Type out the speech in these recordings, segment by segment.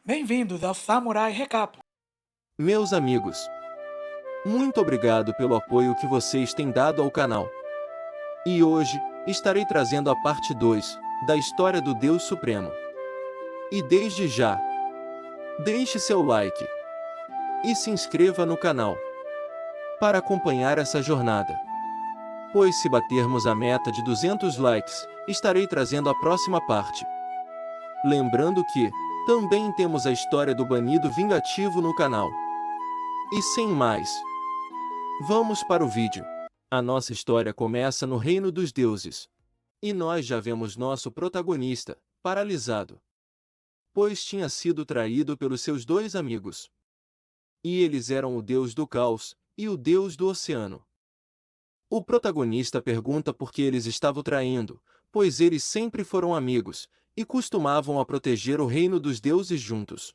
Bem-vindos ao Samurai Recap. Meus amigos, muito obrigado pelo apoio que vocês têm dado ao canal. E hoje, estarei trazendo a parte 2 da história do Deus Supremo. E desde já, deixe seu like e se inscreva no canal para acompanhar essa jornada. Pois se batermos a meta de 200 likes, estarei trazendo a próxima parte. Lembrando que, também temos a história do banido vingativo no canal. E sem mais, vamos para o vídeo. A nossa história começa no reino dos deuses. E nós já vemos nosso protagonista, paralisado. Pois tinha sido traído pelos seus dois amigos. E eles eram o deus do caos e o deus do oceano. O protagonista pergunta por que eles estavam traindo, pois eles sempre foram amigos, e costumavam a proteger o reino dos deuses juntos.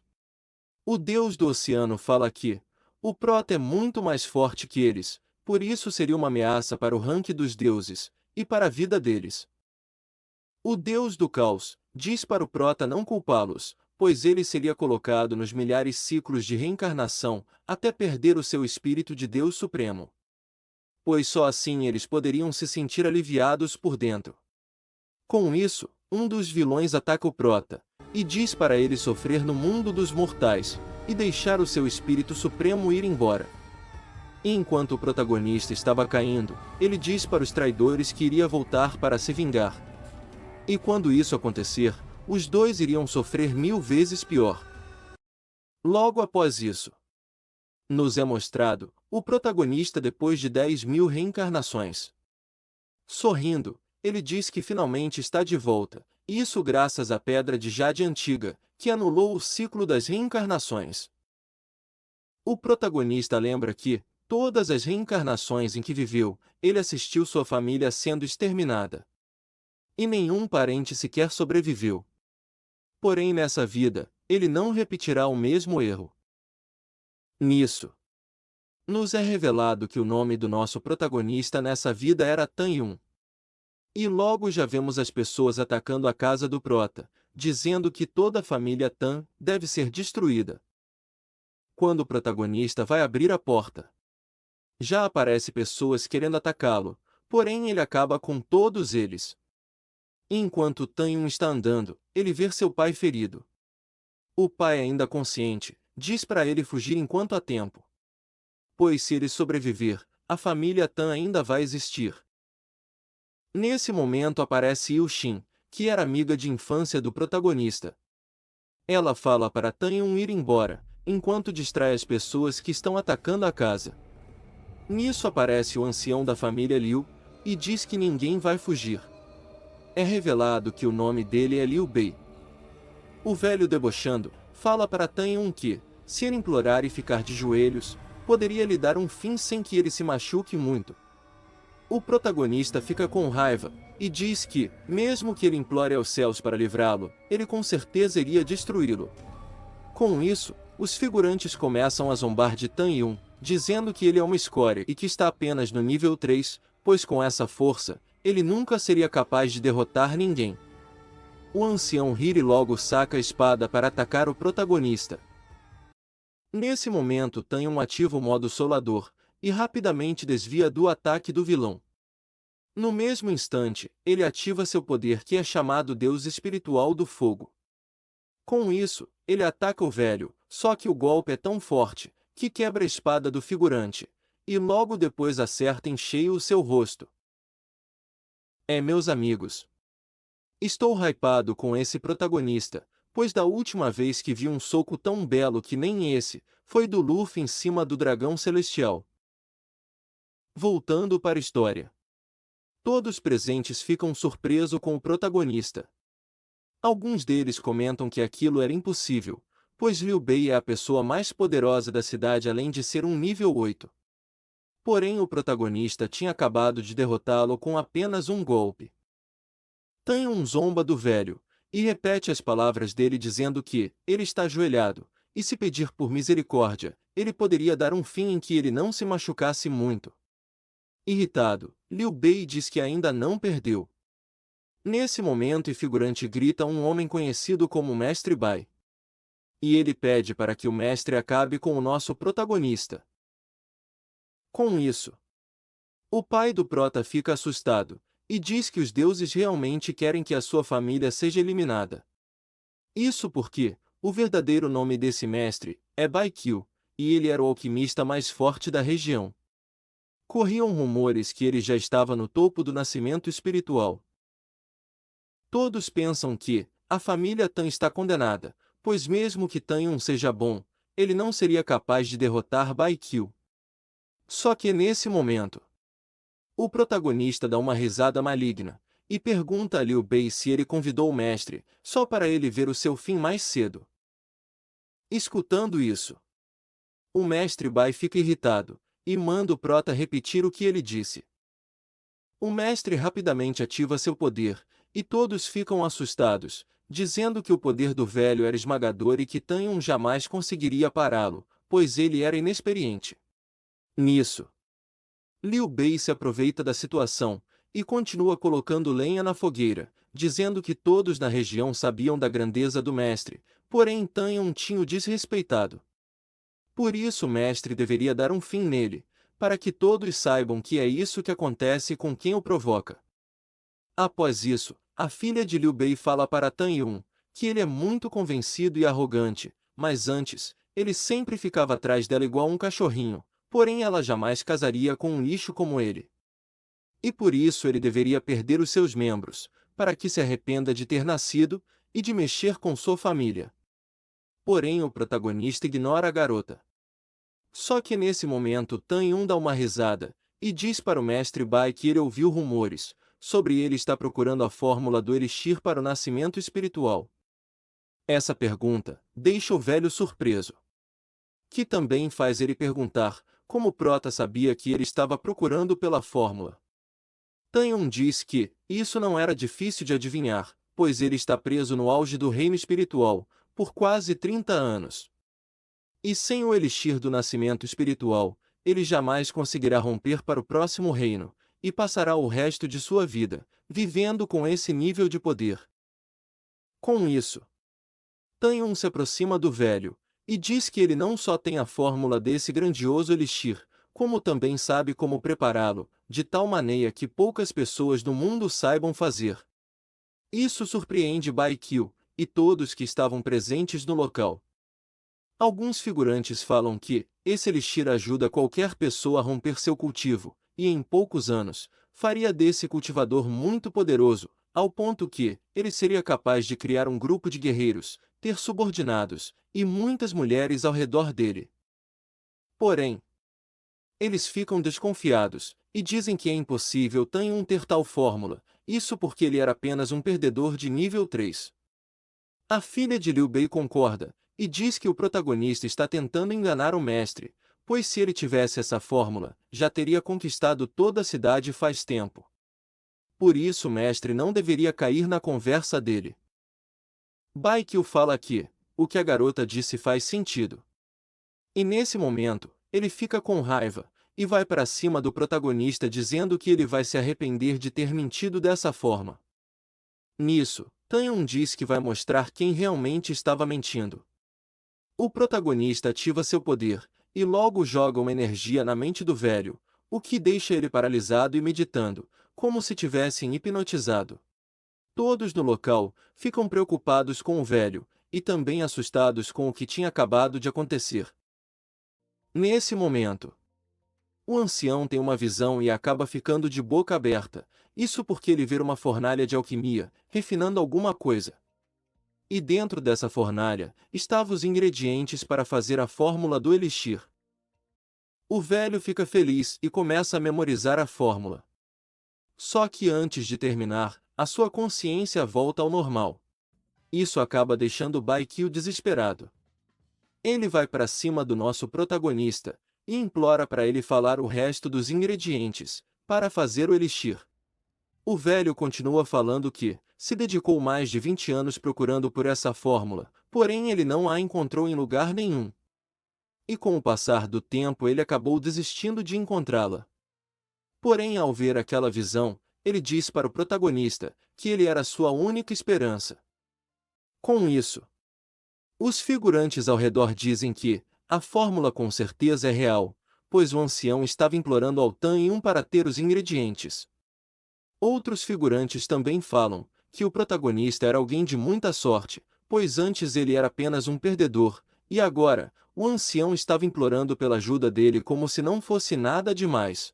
O deus do oceano fala que o Prota é muito mais forte que eles, por isso seria uma ameaça para o ranking dos deuses, e para a vida deles. O deus do caos diz para o Prota não culpá-los, pois ele seria colocado nos milhares ciclos de reencarnação, até perder o seu espírito de Deus Supremo. Pois só assim eles poderiam se sentir aliviados por dentro. Com isso, um dos vilões ataca o Prota, e diz para ele sofrer no mundo dos mortais, e deixar o seu espírito supremo ir embora. E enquanto o protagonista estava caindo, ele diz para os traidores que iria voltar para se vingar. E quando isso acontecer, os dois iriam sofrer 1000 vezes pior. Logo após isso, nos é mostrado o protagonista depois de 10.000 reencarnações. Sorrindo, ele diz que finalmente está de volta, isso graças à pedra de Jade antiga, que anulou o ciclo das reencarnações. O protagonista lembra que, todas as reencarnações em que viveu, ele assistiu sua família sendo exterminada. E nenhum parente sequer sobreviveu. Porém nessa vida, ele não repetirá o mesmo erro. Nisso, nos é revelado que o nome do nosso protagonista nessa vida era Tan Yun. E logo já vemos as pessoas atacando a casa do Prota, dizendo que toda a família Tan deve ser destruída. Quando o protagonista vai abrir a porta, já aparece pessoas querendo atacá-lo, porém ele acaba com todos eles. Enquanto Tan Yun está andando, ele vê seu pai ferido. O pai, ainda consciente, diz para ele fugir enquanto há tempo. Pois se ele sobreviver, a família Tan ainda vai existir. Nesse momento aparece Yu-Shin, que era amiga de infância do protagonista. Ela fala para Tan Yun ir embora, enquanto distrai as pessoas que estão atacando a casa. Nisso aparece o ancião da família Liu, e diz que ninguém vai fugir. É revelado que o nome dele é Liu Bei. O velho debochando, fala para Tan Yun que, se ele implorar e ficar de joelhos, poderia lhe dar um fim sem que ele se machuque muito. O protagonista fica com raiva, e diz que, mesmo que ele implore aos céus para livrá-lo, ele com certeza iria destruí-lo. Com isso, os figurantes começam a zombar de Tan Yun, dizendo que ele é uma escória e que está apenas no nível 3, pois com essa força, ele nunca seria capaz de derrotar ninguém. O ancião ri e logo saca a espada para atacar o protagonista. Nesse momento Tan Yun ativa o modo solador, e rapidamente desvia do ataque do vilão. No mesmo instante, ele ativa seu poder que é chamado Deus Espiritual do Fogo. Com isso, ele ataca o velho, só que o golpe é tão forte, que quebra a espada do figurante, e logo depois acerta em cheio o seu rosto. Meus amigos, estou hypado com esse protagonista, pois da última vez que vi um soco tão belo que nem esse, foi do Luffy em cima do dragão celestial. Voltando para a história. Todos presentes ficam surpresos com o protagonista. Alguns deles comentam que aquilo era impossível, pois Liu Bei é a pessoa mais poderosa da cidade além de ser um nível 8. Porém o protagonista tinha acabado de derrotá-lo com apenas um golpe. Tan Yun zomba do velho, e repete as palavras dele dizendo que ele está ajoelhado, e se pedir por misericórdia, ele poderia dar um fim em que ele não se machucasse muito. Irritado, Liu Bei diz que ainda não perdeu. Nesse momento o figurante grita a um homem conhecido como Mestre Bai. e ele pede para que o mestre acabe com o nosso protagonista. Com isso, o pai do prota fica assustado e diz que os deuses realmente querem que a sua família seja eliminada. Isso porque o verdadeiro nome desse mestre é Baikyu, e ele era o alquimista mais forte da região. Corriam rumores que ele já estava no topo do nascimento espiritual. Todos pensam que a família Tan está condenada, pois mesmo que Tan seja bom, ele não seria capaz de derrotar Baikyu. Só que nesse momento, o protagonista dá uma risada maligna e pergunta a Liu Bei se ele convidou o mestre só para ele ver o seu fim mais cedo. Escutando isso, o mestre Bai fica irritado e manda o prota repetir o que ele disse. O mestre rapidamente ativa seu poder e todos ficam assustados, dizendo que o poder do velho era esmagador e que Tan jamais conseguiria pará-lo, pois ele era inexperiente. Nisso, Liu Bei se aproveita da situação e continua colocando lenha na fogueira, dizendo que todos na região sabiam da grandeza do mestre, porém Tan tinha o desrespeitado. Por isso o mestre deveria dar um fim nele, para que todos saibam que é isso que acontece com quem o provoca. Após isso, a filha de Liu Bei fala para Tan que ele é muito convencido e arrogante, mas antes, ele sempre ficava atrás dela igual um cachorrinho, porém ela jamais casaria com um lixo como ele. E por isso ele deveria perder os seus membros, para que se arrependa de ter nascido e de mexer com sua família. Porém o protagonista ignora a garota. Só que nesse momento Tan dá uma risada e diz para o mestre Bai que ele ouviu rumores sobre ele estar procurando a fórmula do elixir para o nascimento espiritual. Essa pergunta deixa o velho surpreso, que também faz ele perguntar como o prota sabia que ele estava procurando pela fórmula. Tan diz que isso não era difícil de adivinhar, pois ele está preso no auge do reino espiritual por quase 30 anos. E sem o elixir do nascimento espiritual, ele jamais conseguirá romper para o próximo reino, e passará o resto de sua vida vivendo com esse nível de poder. Com isso, Tan se aproxima do velho e diz que ele não só tem a fórmula desse grandioso elixir, como também sabe como prepará-lo, de tal maneira que poucas pessoas no mundo saibam fazer. Isso surpreende Baikyu e todos que estavam presentes no local. Alguns figurantes falam que esse elixir ajuda qualquer pessoa a romper seu cultivo, e em poucos anos, faria desse cultivador muito poderoso, ao ponto que ele seria capaz de criar um grupo de guerreiros, ter subordinados, e muitas mulheres ao redor dele. Porém, eles ficam desconfiados, e dizem que é impossível Tan ter tal fórmula, isso porque ele era apenas um perdedor de nível 3. A filha de Liu Bei concorda, e diz que o protagonista está tentando enganar o mestre, pois se ele tivesse essa fórmula, já teria conquistado toda a cidade faz tempo. Por isso o mestre não deveria cair na conversa dele. Baikyu fala que o que a garota disse faz sentido. E nesse momento, ele fica com raiva, e vai para cima do protagonista dizendo que ele vai se arrepender de ter mentido dessa forma. Nisso, Tan diz que vai mostrar quem realmente estava mentindo. O protagonista ativa seu poder, e logo joga uma energia na mente do velho, o que deixa ele paralisado e meditando, como se tivessem hipnotizado. Todos no local ficam preocupados com o velho, e também assustados com o que tinha acabado de acontecer. Nesse momento, o ancião tem uma visão e acaba ficando de boca aberta, isso porque ele vê uma fornalha de alquimia, refinando alguma coisa. E dentro dessa fornalha, estavam os ingredientes para fazer a fórmula do elixir. O velho fica feliz e começa a memorizar a fórmula. Só que antes de terminar, a sua consciência volta ao normal. Isso acaba deixando Baikyu desesperado. Ele vai para cima do nosso protagonista e implora para ele falar o resto dos ingredientes para fazer o elixir. O velho continua falando que se dedicou mais de 20 anos procurando por essa fórmula, porém ele não a encontrou em lugar nenhum. E com o passar do tempo ele acabou desistindo de encontrá-la. Porém, ao ver aquela visão, ele diz para o protagonista que ele era sua única esperança. Com isso, Os figurantes ao redor dizem que a fórmula com certeza é real, pois o ancião estava implorando ao Tan para ter os ingredientes. Outros figurantes também falam que o protagonista era alguém de muita sorte, pois antes ele era apenas um perdedor, e agora, o ancião estava implorando pela ajuda dele como se não fosse nada demais.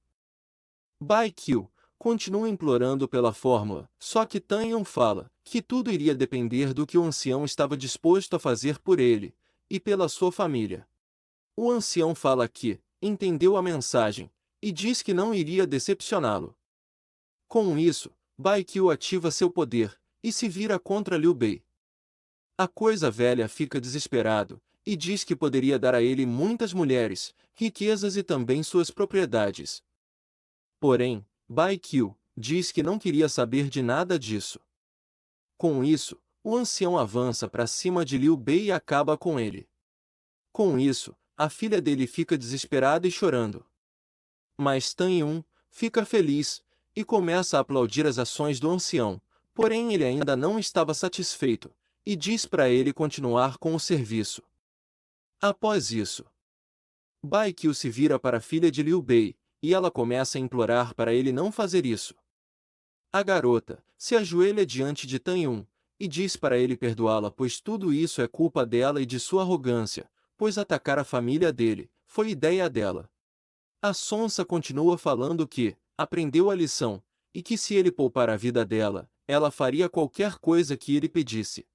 Baekhyun continua implorando pela fórmula, só que Tanhyun fala que tudo iria depender do que o ancião estava disposto a fazer por ele e pela sua família. O ancião fala que entendeu a mensagem e diz que não iria decepcioná-lo. Com isso, Baekhyun ativa seu poder e se vira contra Liu Bei. A coisa velha fica desesperado e diz que poderia dar a ele muitas mulheres, riquezas e também suas propriedades. Porém, Baekhyun diz que não queria saber de nada disso. Com isso, o ancião avança para cima de Liu Bei e acaba com ele. Com isso, a filha dele fica desesperada e chorando. Mas Tan fica feliz e começa a aplaudir as ações do ancião, porém ele ainda não estava satisfeito e diz para ele continuar com o serviço. Após isso, Baekhyun se vira para a filha de Liu Bei e ela começa a implorar para ele não fazer isso. A garota se ajoelha diante de Tan e diz para ele perdoá-la, pois tudo isso é culpa dela e de sua arrogância, pois atacar a família dele foi ideia dela. A sonsa continua falando que aprendeu a lição e que se ele poupar a vida dela, ela faria qualquer coisa que ele pedisse.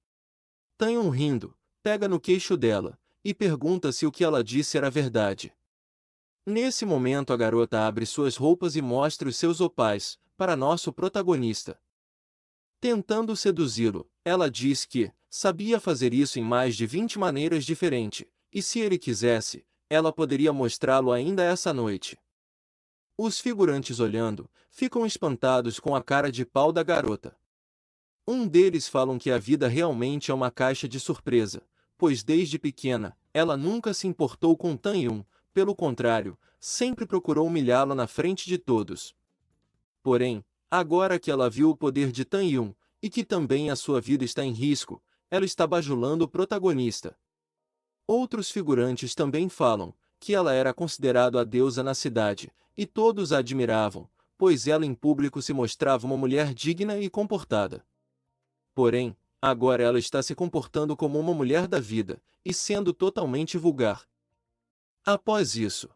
Tan rindo, pega no queixo dela e pergunta se o que ela disse era verdade. Nesse momento a garota abre suas roupas e mostra os seus opais para nosso protagonista. Tentando seduzi-lo, ela diz que sabia fazer isso em mais de 20 maneiras diferentes, e se ele quisesse, ela poderia mostrá-lo ainda essa noite. Os figurantes olhando, ficam espantados com a cara de pau da garota. Um deles falam que a vida realmente é uma caixa de surpresa, pois desde pequena, ela nunca se importou com Tan, pelo contrário, sempre procurou humilhá-la na frente de todos. Porém, agora que ela viu o poder de Tan e que também a sua vida está em risco, ela está bajulando o protagonista. Outros figurantes também falam que ela era considerada a deusa na cidade, e todos a admiravam, pois ela em público se mostrava uma mulher digna e comportada. Porém, agora ela está se comportando como uma mulher da vida, e sendo totalmente vulgar. Após isso,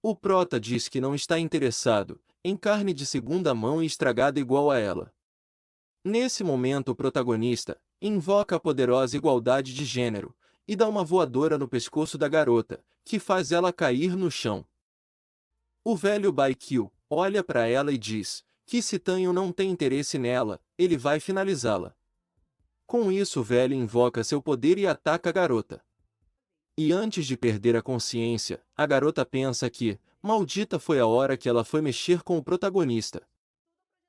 o prota diz que não está interessado em carne de segunda mão e estragada igual a ela. Nesse momento o protagonista invoca a poderosa igualdade de gênero e dá uma voadora no pescoço da garota, que faz ela cair no chão. O velho Baekhyun olha para ela e diz que se Tan não tem interesse nela, ele vai finalizá-la. Com isso o velho invoca seu poder e ataca a garota. E antes de perder a consciência, a garota pensa que, maldita foi a hora que ela foi mexer com o protagonista.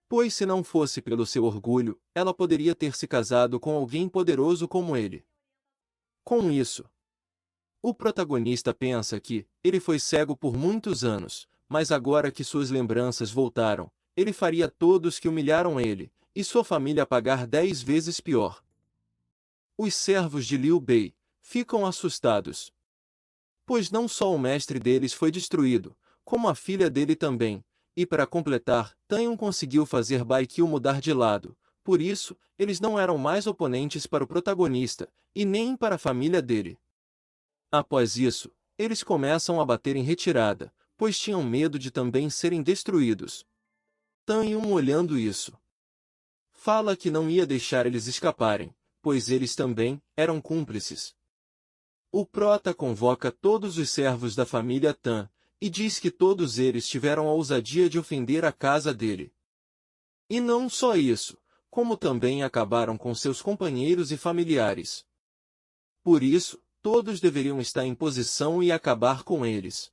Pois se não fosse pelo seu orgulho, ela poderia ter se casado com alguém poderoso como ele. Com isso, o protagonista pensa que ele foi cego por muitos anos, mas agora que suas lembranças voltaram, ele faria todos que humilharam ele, e sua família pagar 10 vezes pior. Os servos de Liu Bei ficam assustados, pois não só o mestre deles foi destruído, como a filha dele também, e para completar, Tan conseguiu fazer Baekhyun mudar de lado, por isso, eles não eram mais oponentes para o protagonista, e nem para a família dele. Após isso, eles começam a bater em retirada, pois tinham medo de também serem destruídos. Tan olhando isso, fala que não ia deixar eles escaparem, pois eles também eram cúmplices. O prota convoca todos os servos da família Tan, e diz que todos eles tiveram a ousadia de ofender a casa dele. E não só isso, como também acabaram com seus companheiros e familiares. Por isso, todos deveriam estar em posição e acabar com eles.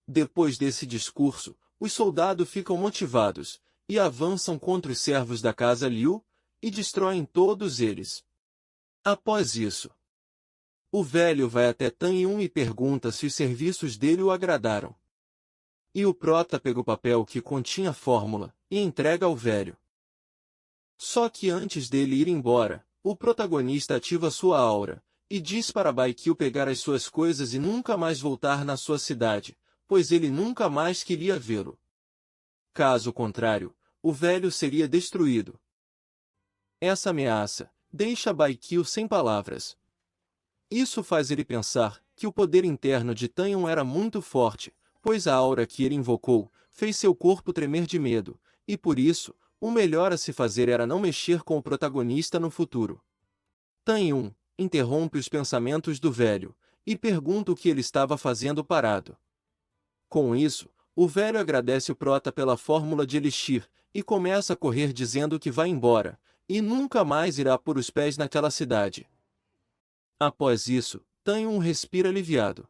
Depois desse discurso, os soldados ficam motivados, e avançam contra os servos da casa Liu, e destroem todos eles. Após isso, o velho vai até Tan e pergunta se os serviços dele o agradaram. E o prota pega o papel que continha a fórmula, e entrega ao velho. Só que antes dele ir embora, o protagonista ativa sua aura, e diz para Baekhyun pegar as suas coisas e nunca mais voltar na sua cidade, pois ele nunca mais queria vê-lo. Caso contrário, o velho seria destruído. Essa ameaça deixa Baekhyun sem palavras. Isso faz ele pensar que o poder interno de Taehyung era muito forte, pois a aura que ele invocou fez seu corpo tremer de medo, e por isso, o melhor a se fazer era não mexer com o protagonista no futuro. Taehyung interrompe os pensamentos do velho e pergunta o que ele estava fazendo parado. Com isso, o velho agradece o prota pela fórmula de elixir e começa a correr dizendo que vai embora e nunca mais irá pôr os pés naquela cidade. Após isso, Taehyung respira aliviado.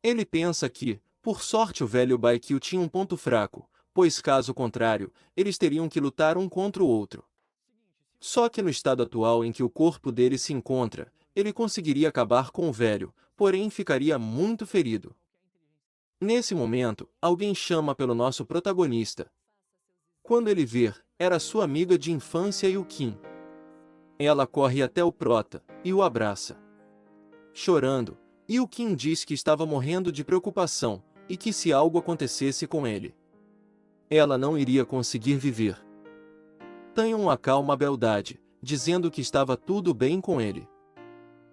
Ele pensa que, por sorte, o velho Baekhyun tinha um ponto fraco, pois caso contrário, eles teriam que lutar um contra o outro. Só que no estado atual em que o corpo dele se encontra, ele conseguiria acabar com o velho, porém ficaria muito ferido. Nesse momento, alguém chama pelo nosso protagonista. Quando ele vê, era sua amiga de infância Yukin. Ela corre até o prota e o abraça. Chorando, Yukin diz que estava morrendo de preocupação e que se algo acontecesse com ele, ela não iria conseguir viver. Taehyung acalma a beldade, dizendo que estava tudo bem com ele.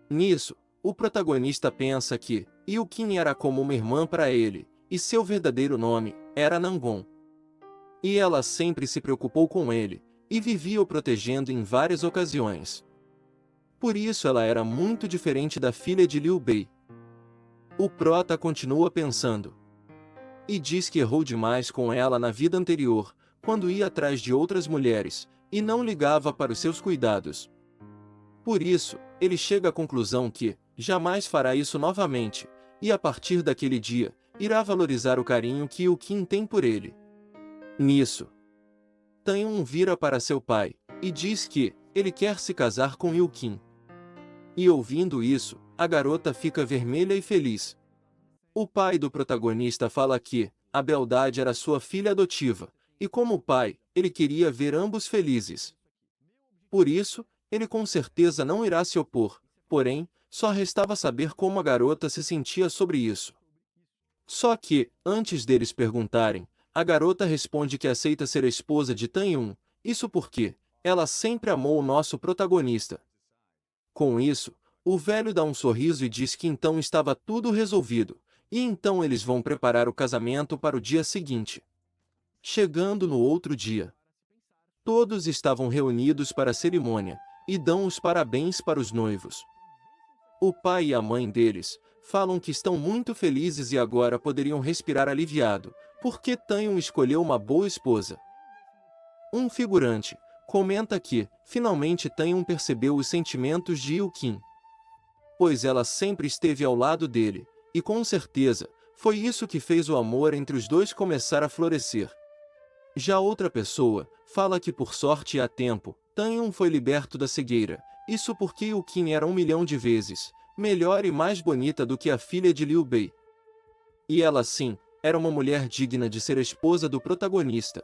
Nisso, o protagonista pensa que Yukin era como uma irmã para ele, e seu verdadeiro nome era Nangon. E ela sempre se preocupou com ele, e vivia o protegendo em várias ocasiões. Por isso ela era muito diferente da filha de Liu Bei. O prota continua pensando. E diz que errou demais com ela na vida anterior, quando ia atrás de outras mulheres, e não ligava para os seus cuidados. Por isso, ele chega à conclusão que jamais fará isso novamente, e a partir daquele dia, irá valorizar o carinho que Yukin tem por ele. Nisso, Taehyung vira para seu pai, e diz que ele quer se casar com Yukin. E ouvindo isso, a garota fica vermelha e feliz. O pai do protagonista fala que a beldade era sua filha adotiva, e como pai, ele queria ver ambos felizes. Por isso, ele com certeza não irá se opor, porém, só restava saber como a garota se sentia sobre isso. Só que, antes deles perguntarem, a garota responde que aceita ser a esposa de Taehyung, isso porque ela sempre amou o nosso protagonista. Com isso, o velho dá um sorriso e diz que então estava tudo resolvido, e então eles vão preparar o casamento para o dia seguinte. Chegando no outro dia, todos estavam reunidos para a cerimônia, e dão os parabéns para os noivos. O pai e a mãe deles falam que estão muito felizes e agora poderiam respirar aliviado, porque Taehyung escolheu uma boa esposa. Um figurante comenta que, finalmente Taehyung percebeu os sentimentos de Yukin, pois ela sempre esteve ao lado dele, e com certeza, foi isso que fez o amor entre os dois começar a florescer. Já outra pessoa fala que por sorte e a tempo, Taehyung foi liberto da cegueira, isso porque Yukin era 1.000.000 de vezes melhor e mais bonita do que a filha de Liu Bei. E ela sim, era uma mulher digna de ser a esposa do protagonista.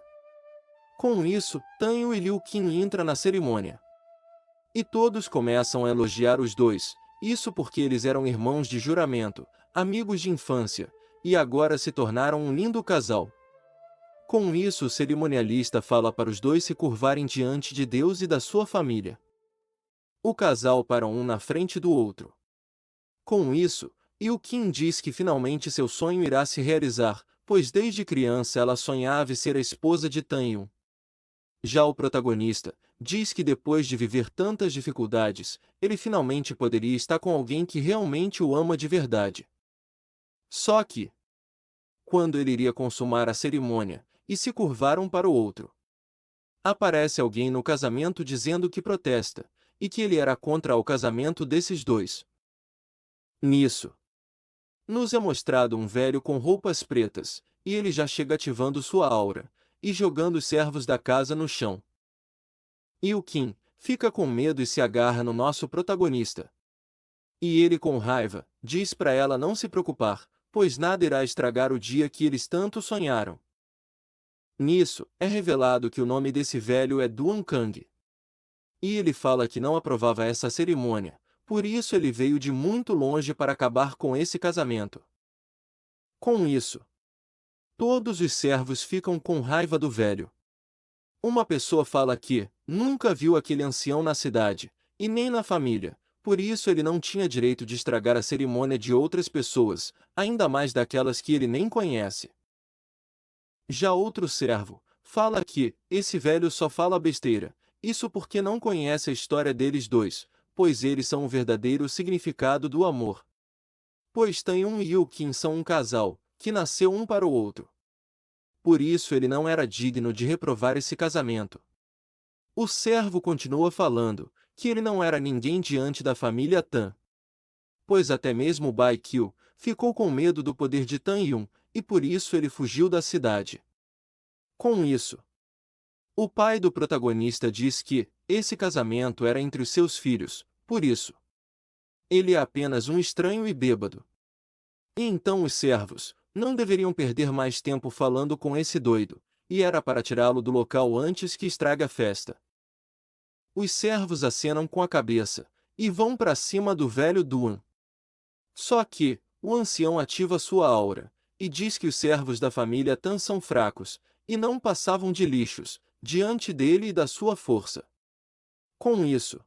Com isso, Taehyung e Liu Qin entram na cerimônia. E todos começam a elogiar os dois, isso porque eles eram irmãos de juramento, amigos de infância, e agora se tornaram um lindo casal. Com isso o cerimonialista fala para os dois se curvarem diante de Deus e da sua família. O casal para um na frente do outro. Com isso, Yukin diz que finalmente seu sonho irá se realizar, pois desde criança ela sonhava em ser a esposa de Taehyung. Já o protagonista diz que depois de viver tantas dificuldades, ele finalmente poderia estar com alguém que realmente o ama de verdade. Só que, quando ele iria consumar a cerimônia, e se curvar um para o outro, aparece alguém no casamento dizendo que protesta, e que ele era contra o casamento desses dois. Nisso, nos é mostrado um velho com roupas pretas, e ele já chega ativando sua aura, e jogando os servos da casa no chão. Yukin fica com medo e se agarra no nosso protagonista. E ele com raiva, diz para ela não se preocupar, pois nada irá estragar o dia que eles tanto sonharam. Nisso, é revelado que o nome desse velho é Duan Kang. E ele fala que não aprovava essa cerimônia, por isso ele veio de muito longe para acabar com esse casamento. Com isso, todos os servos ficam com raiva do velho. Uma pessoa fala que nunca viu aquele ancião na cidade, e nem na família, por isso ele não tinha direito de estragar a cerimônia de outras pessoas, ainda mais daquelas que ele nem conhece. Já outro servo fala que esse velho só fala besteira, isso porque não conhece a história deles dois, pois eles são o verdadeiro significado do amor. Pois Tae-yun e Yoo-kim são um casal, que nasceu um para o outro. Por isso ele não era digno de reprovar esse casamento. O servo continua falando que ele não era ninguém diante da família Tan. Pois até mesmo Baekhyun ficou com medo do poder de Tae-yun, e por isso ele fugiu da cidade. Com isso, o pai do protagonista diz que esse casamento era entre os seus filhos, por isso, ele é apenas um estranho e bêbado. E então os servos não deveriam perder mais tempo falando com esse doido, e era para tirá-lo do local antes que estrague a festa. Os servos acenam com a cabeça e vão para cima do velho Duan. Só que o ancião ativa sua aura e diz que os servos da família Tan são fracos e não passavam de lixos diante dele e da sua força. Com isso,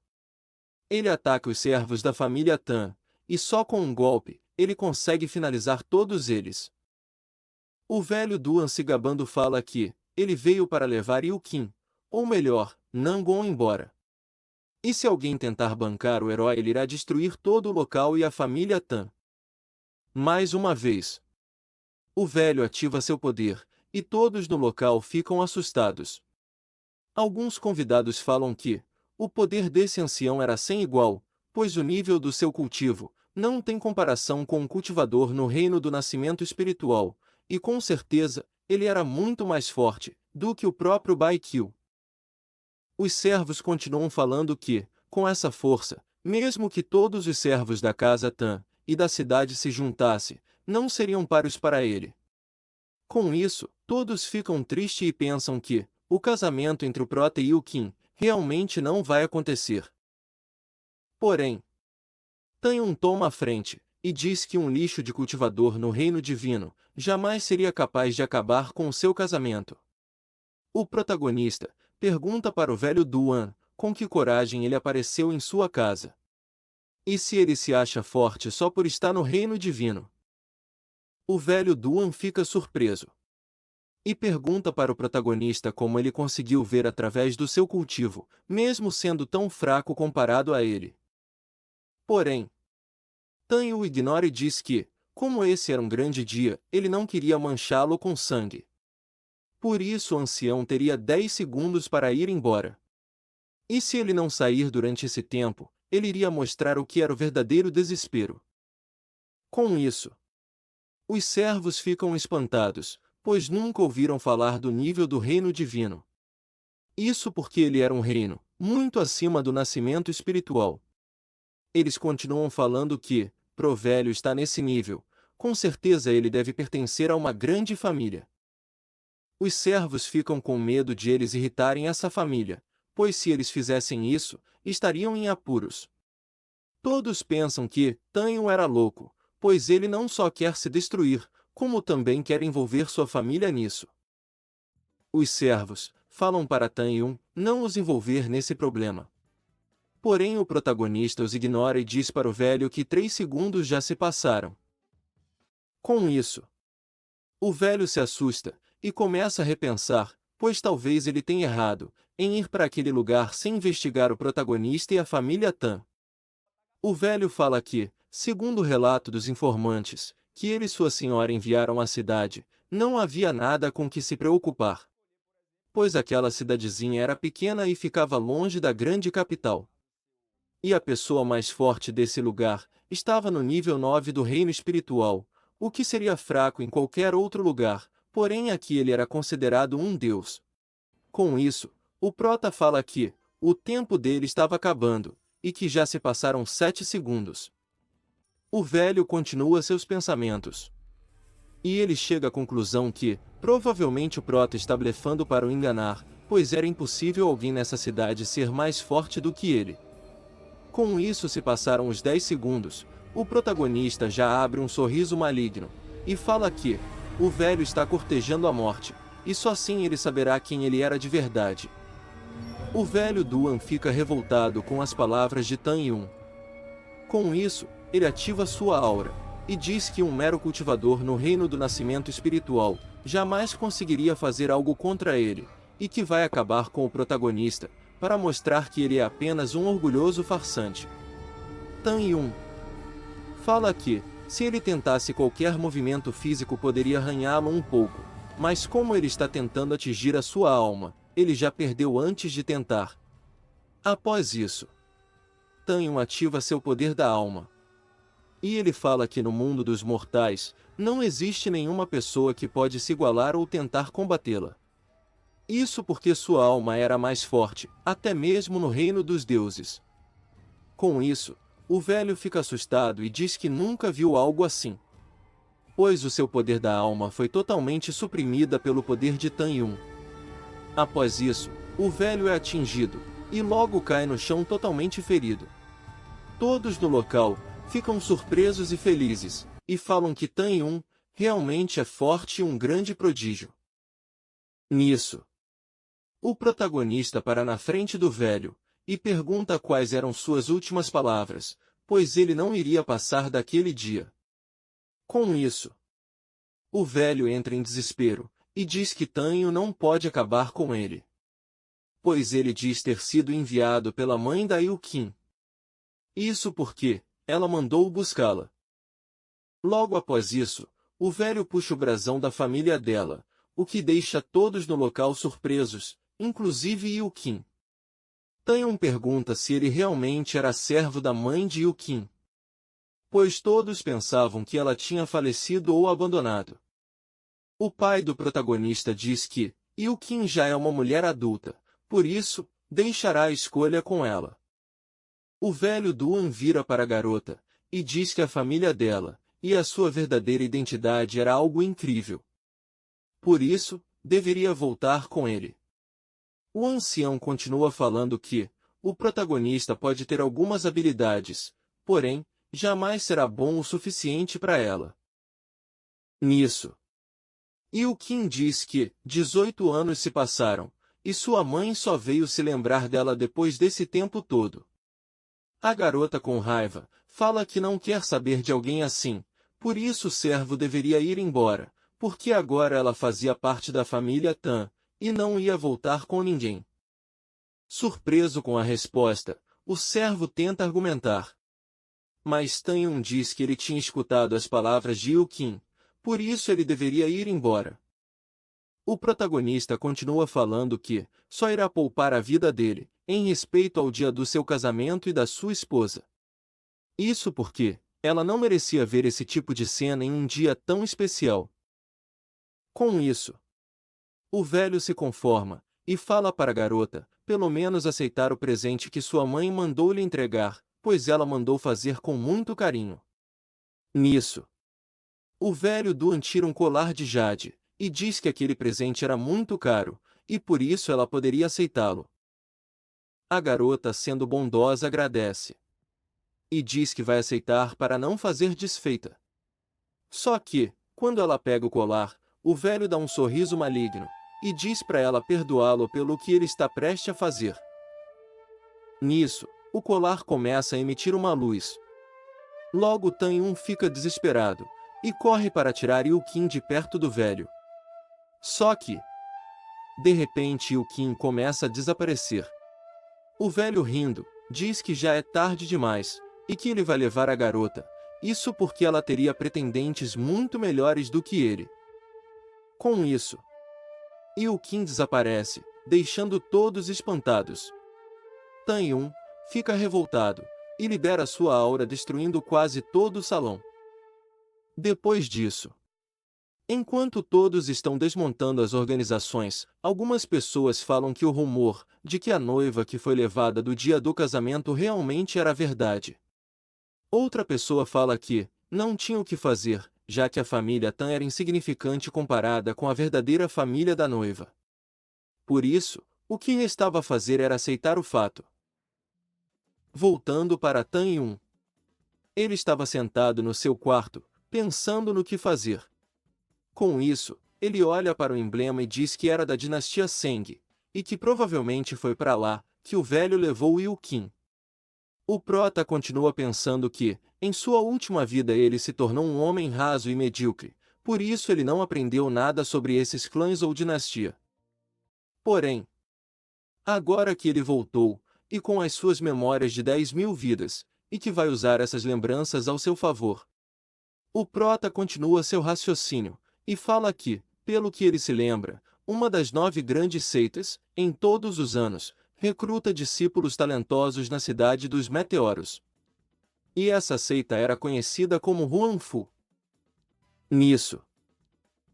ele ataca os servos da família Tan, e só com um golpe ele consegue finalizar todos eles. O velho Duan se gabando fala que ele veio para levar Yoo-kim, ou melhor, Nangon embora. E se alguém tentar bancar o herói, ele irá destruir todo o local e a família Tan. Mais uma vez, o velho ativa seu poder, e todos no local ficam assustados. Alguns convidados falam que o poder desse ancião era sem igual, pois o nível do seu cultivo não tem comparação com um cultivador no reino do nascimento espiritual, e com certeza ele era muito mais forte do que o próprio Baekhyun. Os servos continuam falando que, com essa força, mesmo que todos os servos da casa Tan e da cidade se juntassem, não seriam páreos para ele. Com isso, todos ficam tristes e pensam que o casamento entre o Prota e Yoo-kim realmente não vai acontecer. Porém, Tae-yun toma a frente e diz que um lixo de cultivador no reino divino jamais seria capaz de acabar com o seu casamento. O protagonista pergunta para o velho Duan com que coragem ele apareceu em sua casa. E se ele se acha forte só por estar no reino divino. O velho Duan fica surpreso e pergunta para o protagonista como ele conseguiu ver através do seu cultivo, mesmo sendo tão fraco comparado a ele. Porém, Tan o ignora e diz que, como esse era um grande dia, ele não queria manchá-lo com sangue. Por isso o ancião teria 10 segundos para ir embora. E se ele não sair durante esse tempo, ele iria mostrar o que era o verdadeiro desespero. Com isso, os servos ficam espantados, pois nunca ouviram falar do nível do reino divino. Isso porque ele era um reino muito acima do nascimento espiritual. Eles continuam falando que, pro velho está nesse nível, com certeza ele deve pertencer a uma grande família. Os servos ficam com medo de eles irritarem essa família, pois se eles fizessem isso, estariam em apuros. Todos pensam que Tae-yun era louco, pois ele não só quer se destruir, como também quer envolver sua família nisso. Os servos falam para Tae-yun não os envolver nesse problema. Porém o protagonista os ignora e diz para o velho que 3 segundos já se passaram. Com isso, o velho se assusta e começa a repensar, pois talvez ele tenha errado em ir para aquele lugar sem investigar o protagonista e a família Tan. O velho fala que, segundo o relato dos informantes, que ele e sua senhora enviaram à cidade, não havia nada com que se preocupar. Pois aquela cidadezinha era pequena e ficava longe da grande capital. E a pessoa mais forte desse lugar estava no nível 9 do reino espiritual, o que seria fraco em qualquer outro lugar, porém aqui ele era considerado um deus. Com isso, o prota fala que o tempo dele estava acabando, e que já se passaram 7 segundos. O velho continua seus pensamentos. E ele chega à conclusão que, provavelmente o prota está blefando para o enganar, pois era impossível alguém nessa cidade ser mais forte do que ele. Com isso se passaram os 10 segundos, o protagonista já abre um sorriso maligno, e fala que o velho está cortejando a morte, e só assim ele saberá quem ele era de verdade. O velho Duan fica revoltado com as palavras de Tan Yun. Com isso, ele ativa sua aura, e diz que um mero cultivador no reino do nascimento espiritual jamais conseguiria fazer algo contra ele, e que vai acabar com o protagonista, para mostrar que ele é apenas um orgulhoso farsante. Tan Yun fala que, se ele tentasse qualquer movimento físico poderia arranhá-lo um pouco, mas como ele está tentando atingir a sua alma, ele já perdeu antes de tentar. Após isso, Tan Yun ativa seu poder da alma. E ele fala que no mundo dos mortais, não existe nenhuma pessoa que pode se igualar ou tentar combatê-la. Isso porque sua alma era mais forte, até mesmo no reino dos deuses. Com isso, o velho fica assustado e diz que nunca viu algo assim, pois o seu poder da alma foi totalmente suprimida pelo poder de Tan Yun. Após isso, o velho é atingido, e logo cai no chão totalmente ferido. Todos no local ficam surpresos e felizes, e falam que Tan Yun realmente é forte e um grande prodígio. Nisso, o protagonista para na frente do velho, e pergunta quais eram suas últimas palavras, pois ele não iria passar daquele dia. Com isso, o velho entra em desespero, e diz que Tan Yun não pode acabar com ele, pois ele diz ter sido enviado pela mãe da Yu-Qin. Isso porque ela mandou buscá-la. Logo após isso, o velho puxa o brasão da família dela, o que deixa todos no local surpresos, inclusive Yu-Qin. Tan Yun pergunta se ele realmente era servo da mãe de Yu-Qin, pois todos pensavam que ela tinha falecido ou abandonado. O pai do protagonista diz que Yu-Qin já é uma mulher adulta, por isso, deixará a escolha com ela. O velho Duan vira para a garota, e diz que a família dela, e a sua verdadeira identidade era algo incrível. Por isso, deveria voltar com ele. O ancião continua falando que o protagonista pode ter algumas habilidades, porém, jamais será bom o suficiente para ela. Nisso, Yu-Qin diz que 18 anos se passaram, e sua mãe só veio se lembrar dela depois desse tempo todo. A garota com raiva, fala que não quer saber de alguém assim, por isso o servo deveria ir embora, porque agora ela fazia parte da família Tan, e não ia voltar com ninguém. Surpreso com a resposta, o servo tenta argumentar. Mas Tan Yun diz que ele tinha escutado as palavras de Yu-Qin, por isso ele deveria ir embora. O protagonista continua falando que só irá poupar a vida dele, em respeito ao dia do seu casamento e da sua esposa. Isso porque ela não merecia ver esse tipo de cena em um dia tão especial. Com isso, o velho se conforma, e fala para a garota, pelo menos aceitar o presente que sua mãe mandou lhe entregar, pois ela mandou fazer com muito carinho. Nisso, o velho Duan tira um colar de jade, e diz que aquele presente era muito caro, e por isso ela poderia aceitá-lo. A garota, sendo bondosa, agradece. E diz que vai aceitar para não fazer desfeita. Só que, quando ela pega o colar, o velho dá um sorriso maligno, e diz para ela perdoá-lo pelo que ele está prestes a fazer. Nisso, o colar começa a emitir uma luz. Logo Tan Yun fica desesperado, e corre para tirar Yu-Qin de perto do velho. Só que, de repente Yu-Qin começa a desaparecer. O velho rindo, diz que já é tarde demais, e que ele vai levar a garota, isso porque ela teria pretendentes muito melhores do que ele. Com isso, Yu-Qin desaparece, deixando todos espantados. Tan Yun fica revoltado, e libera sua aura destruindo quase todo o salão. Depois disso, enquanto todos estão desmontando as organizações, algumas pessoas falam que o rumor de que a noiva que foi levada do dia do casamento realmente era verdade. Outra pessoa fala que não tinha o que fazer, já que a família Tan era insignificante comparada com a verdadeira família da noiva. Por isso, o que restava a fazer era aceitar o fato. Voltando para Tan Yun. Ele estava sentado no seu quarto, pensando no que fazer. Com isso, ele olha para o emblema e diz que era da dinastia Seng, e que provavelmente foi para lá que o velho levou Liu Qin. O prota continua pensando que, em sua última vida ele se tornou um homem raso e medíocre, por isso ele não aprendeu nada sobre esses clãs ou dinastia. Porém, agora que ele voltou, e com as suas memórias de 10.000 vidas, e que vai usar essas lembranças ao seu favor, o prota continua seu raciocínio, e fala que, pelo que ele se lembra, uma das 9 grandes seitas, em todos os anos, recruta discípulos talentosos na cidade dos meteoros. E essa seita era conhecida como Huanfu. Nisso,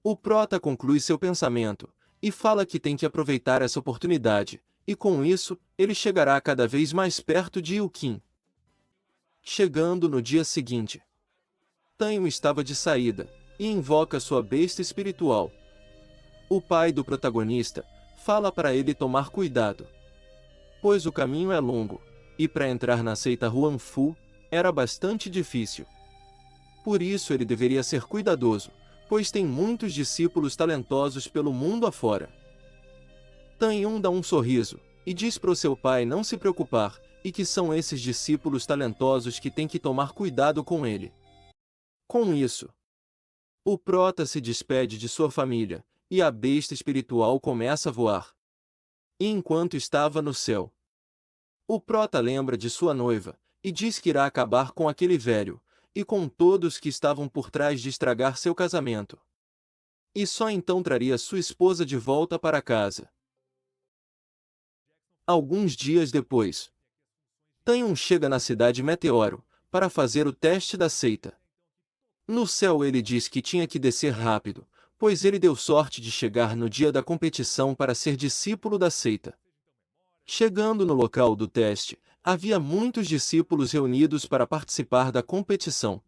o prota conclui seu pensamento, e fala que tem que aproveitar essa oportunidade, e com isso, ele chegará cada vez mais perto de Liu Qin. Chegando no dia seguinte, Tanho estava de saída, e invoca sua besta espiritual. O pai do protagonista fala para ele tomar cuidado, pois o caminho é longo, e para entrar na seita Huanfu, era bastante difícil. Por isso ele deveria ser cuidadoso, pois tem muitos discípulos talentosos pelo mundo afora. Tan Yun dá um sorriso, e diz para o seu pai não se preocupar, e que são esses discípulos talentosos que tem que tomar cuidado com ele. Com isso, o prota se despede de sua família, e a besta espiritual começa a voar. E enquanto estava no céu, o prota lembra de sua noiva, e diz que irá acabar com aquele velho, e com todos que estavam por trás de estragar seu casamento. E só então traria sua esposa de volta para casa. Alguns dias depois, Tanhun chega na cidade Meteoro, para fazer o teste da seita. No céu ele diz que tinha que descer rápido, pois ele deu sorte de chegar no dia da competição para ser discípulo da seita. Chegando no local do teste, havia muitos discípulos reunidos para participar da competição.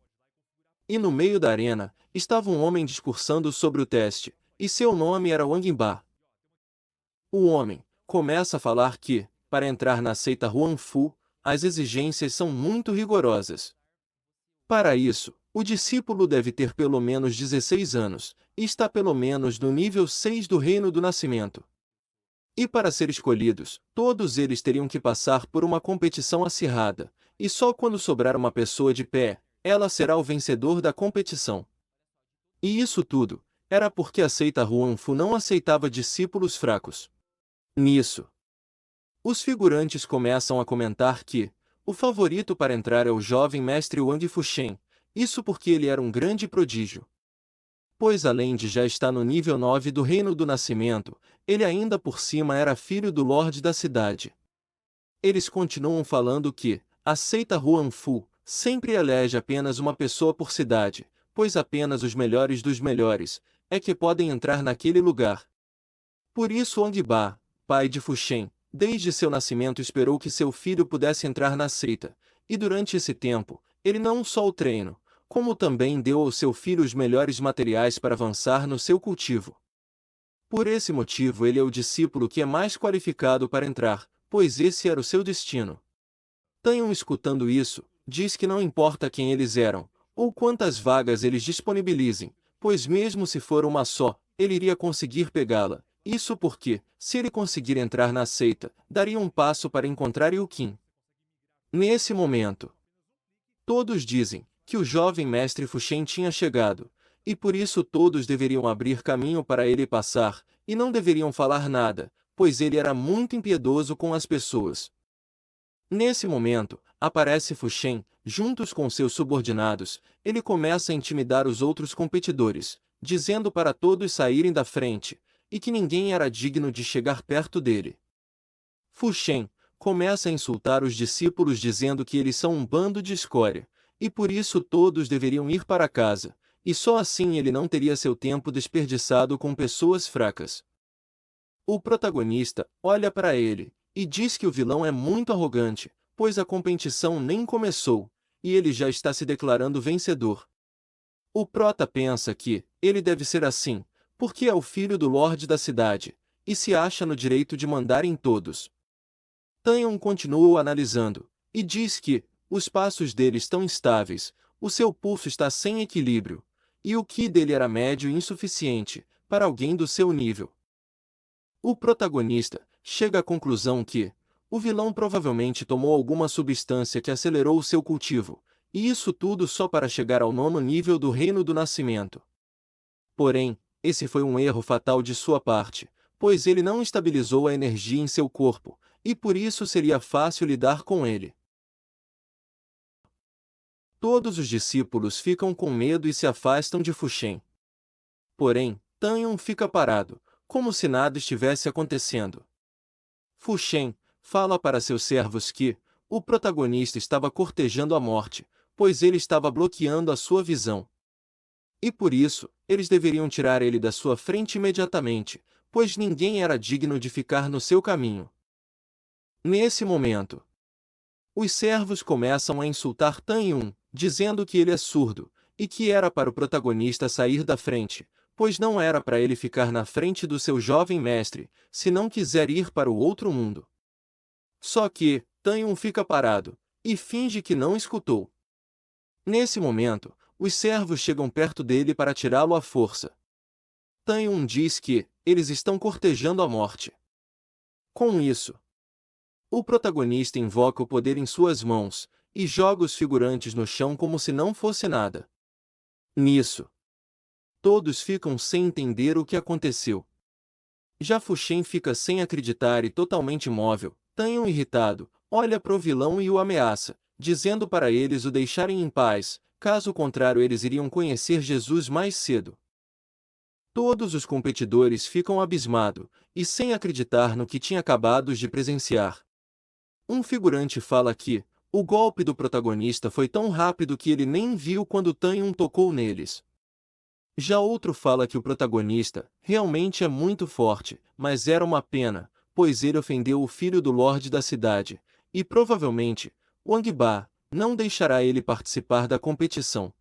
E no meio da arena, estava um homem discursando sobre o teste, e seu nome era Wang Ba. O homem começa a falar que, para entrar na seita Huanfu, as exigências são muito rigorosas. Para isso, o discípulo deve ter pelo menos 16 anos, e está pelo menos no nível 6 do Reino do Nascimento. E para ser escolhidos, todos eles teriam que passar por uma competição acirrada, e só quando sobrar uma pessoa de pé, ela será o vencedor da competição. E isso tudo era porque a seita Huanfu não aceitava discípulos fracos. Nisso, os figurantes começam a comentar que o favorito para entrar é o jovem mestre Wang Fuchen, isso porque ele era um grande prodígio. Pois além de já estar no nível 9 do Reino do Nascimento, ele ainda por cima era filho do Lorde da cidade. Eles continuam falando que a seita Huanfu sempre elege apenas uma pessoa por cidade, pois apenas os melhores dos melhores é que podem entrar naquele lugar. Por isso Wang Ba, pai de Fuchen, desde seu nascimento esperou que seu filho pudesse entrar na seita, e durante esse tempo, ele não só o treina, como também deu ao seu filho os melhores materiais para avançar no seu cultivo. Por esse motivo ele é o discípulo que é mais qualificado para entrar, pois esse era o seu destino. Tanhun, escutando isso, diz que não importa quem eles eram, ou quantas vagas eles disponibilizem, pois mesmo se for uma só, ele iria conseguir pegá-la. Isso porque, se ele conseguir entrar na seita, daria um passo para encontrar Liu Qin. Nesse momento, todos dizem que o jovem mestre Fuchen tinha chegado, e por isso todos deveriam abrir caminho para ele passar, e não deveriam falar nada, pois ele era muito impiedoso com as pessoas. Nesse momento, aparece Fuchen, juntos com seus subordinados, ele começa a intimidar os outros competidores, dizendo para todos saírem da frente, e que ninguém era digno de chegar perto dele. Fuchen começa a insultar os discípulos dizendo que eles são um bando de escória, e por isso todos deveriam ir para casa, e só assim ele não teria seu tempo desperdiçado com pessoas fracas. O protagonista olha para ele, e diz que o vilão é muito arrogante, pois a competição nem começou, e ele já está se declarando vencedor. O prota pensa que ele deve ser assim, porque é o filho do Lorde da cidade, e se acha no direito de mandar em todos. Tanhun continua analisando, e diz que os passos dele estão instáveis, o seu pulso está sem equilíbrio, e o ki dele era médio e insuficiente para alguém do seu nível. O protagonista chega à conclusão que o vilão provavelmente tomou alguma substância que acelerou o seu cultivo, e isso tudo só para chegar ao 9º nível do Reino do Nascimento. Porém, esse foi um erro fatal de sua parte, pois ele não estabilizou a energia em seu corpo, e por isso seria fácil lidar com ele. Todos os discípulos ficam com medo e se afastam de Fuxen. Porém, Tanyun fica parado, como se nada estivesse acontecendo. Fuxen fala para seus servos que o protagonista estava cortejando a morte, pois ele estava bloqueando a sua visão. E por isso, eles deveriam tirar ele da sua frente imediatamente, pois ninguém era digno de ficar no seu caminho. Nesse momento, os servos começam a insultar Tanyun, dizendo que ele é surdo, e que era para o protagonista sair da frente, pois não era para ele ficar na frente do seu jovem mestre, se não quiser ir para o outro mundo. Só que, Tanyun fica parado, e finge que não escutou. Nesse momento, os servos chegam perto dele para tirá-lo à força. Tanyun diz que eles estão cortejando a morte. Com isso, o protagonista invoca o poder em suas mãos, e joga os figurantes no chão como se não fosse nada. Nisso, todos ficam sem entender o que aconteceu. Já Fuxen fica sem acreditar e totalmente imóvel. Tanyun, irritado, olha para o vilão e o ameaça, dizendo para eles o deixarem em paz, caso contrário eles iriam conhecer Jesus mais cedo. Todos os competidores ficam abismados, e sem acreditar no que tinha acabado de presenciar. Um figurante fala que o golpe do protagonista foi tão rápido que ele nem viu quando Tanyun tocou neles. Já outro fala que o protagonista realmente é muito forte, mas era uma pena, pois ele ofendeu o filho do Lorde da cidade, e provavelmente, Wang Ba não deixará ele participar da competição.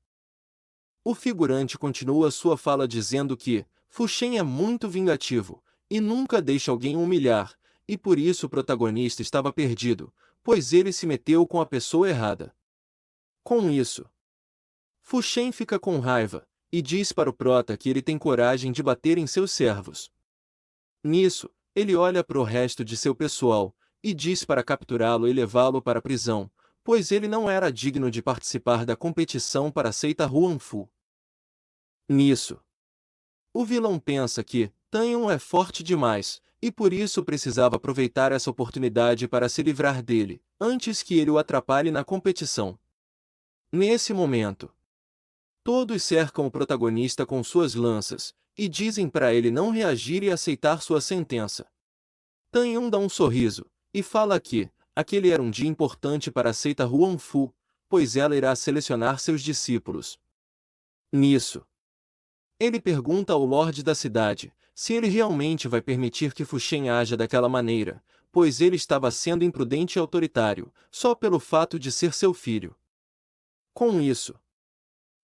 O figurante continua sua fala dizendo que Fuxen é muito vingativo, e nunca deixa alguém humilhar, e por isso o protagonista estava perdido, pois ele se meteu com a pessoa errada. Com isso, Fuxen fica com raiva, e diz para o prota que ele tem coragem de bater em seus servos. Nisso, ele olha para o resto de seu pessoal, e diz para capturá-lo e levá-lo para a prisão, pois ele não era digno de participar da competição para a seita Huangfu. Nisso, o vilão pensa que Tanyun é forte demais, e por isso precisava aproveitar essa oportunidade para se livrar dele, antes que ele o atrapalhe na competição. Nesse momento, todos cercam o protagonista com suas lanças, e dizem para ele não reagir e aceitar sua sentença. Tanyun dá um sorriso, e fala que aquele era um dia importante para a seita Huangfu, pois ela irá selecionar seus discípulos. Nisso, ele pergunta ao Lorde da cidade se ele realmente vai permitir que Fuxen haja daquela maneira, pois ele estava sendo imprudente e autoritário, só pelo fato de ser seu filho. Com isso,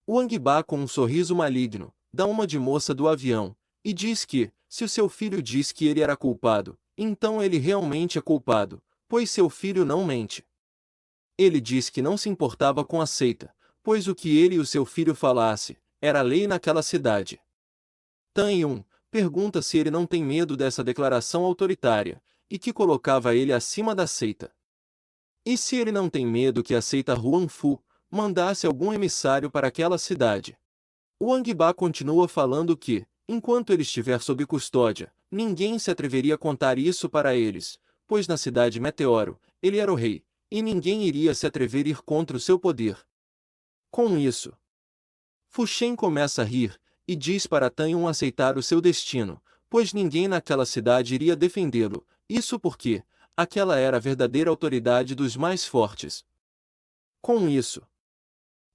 Wang Ba, com um sorriso maligno, dá uma de moça do avião, e diz que, se o seu filho diz que ele era culpado, então ele realmente é culpado, pois seu filho não mente. Ele diz que não se importava com a seita, pois o que ele e o seu filho falasse era lei naquela cidade. Tanyun pergunta se ele não tem medo dessa declaração autoritária, e que colocava ele acima da seita. E se ele não tem medo que a seita Huangfu mandasse algum emissário para aquela cidade. Wang Ba continua falando que, enquanto ele estiver sob custódia, ninguém se atreveria a contar isso para eles, pois na cidade Meteoro, ele era o rei, e ninguém iria se atrever a ir contra o seu poder. Com isso, Fuxen começa a rir, e diz para Tanyun aceitar o seu destino, pois ninguém naquela cidade iria defendê-lo, isso porque aquela era a verdadeira autoridade dos mais fortes. Com isso,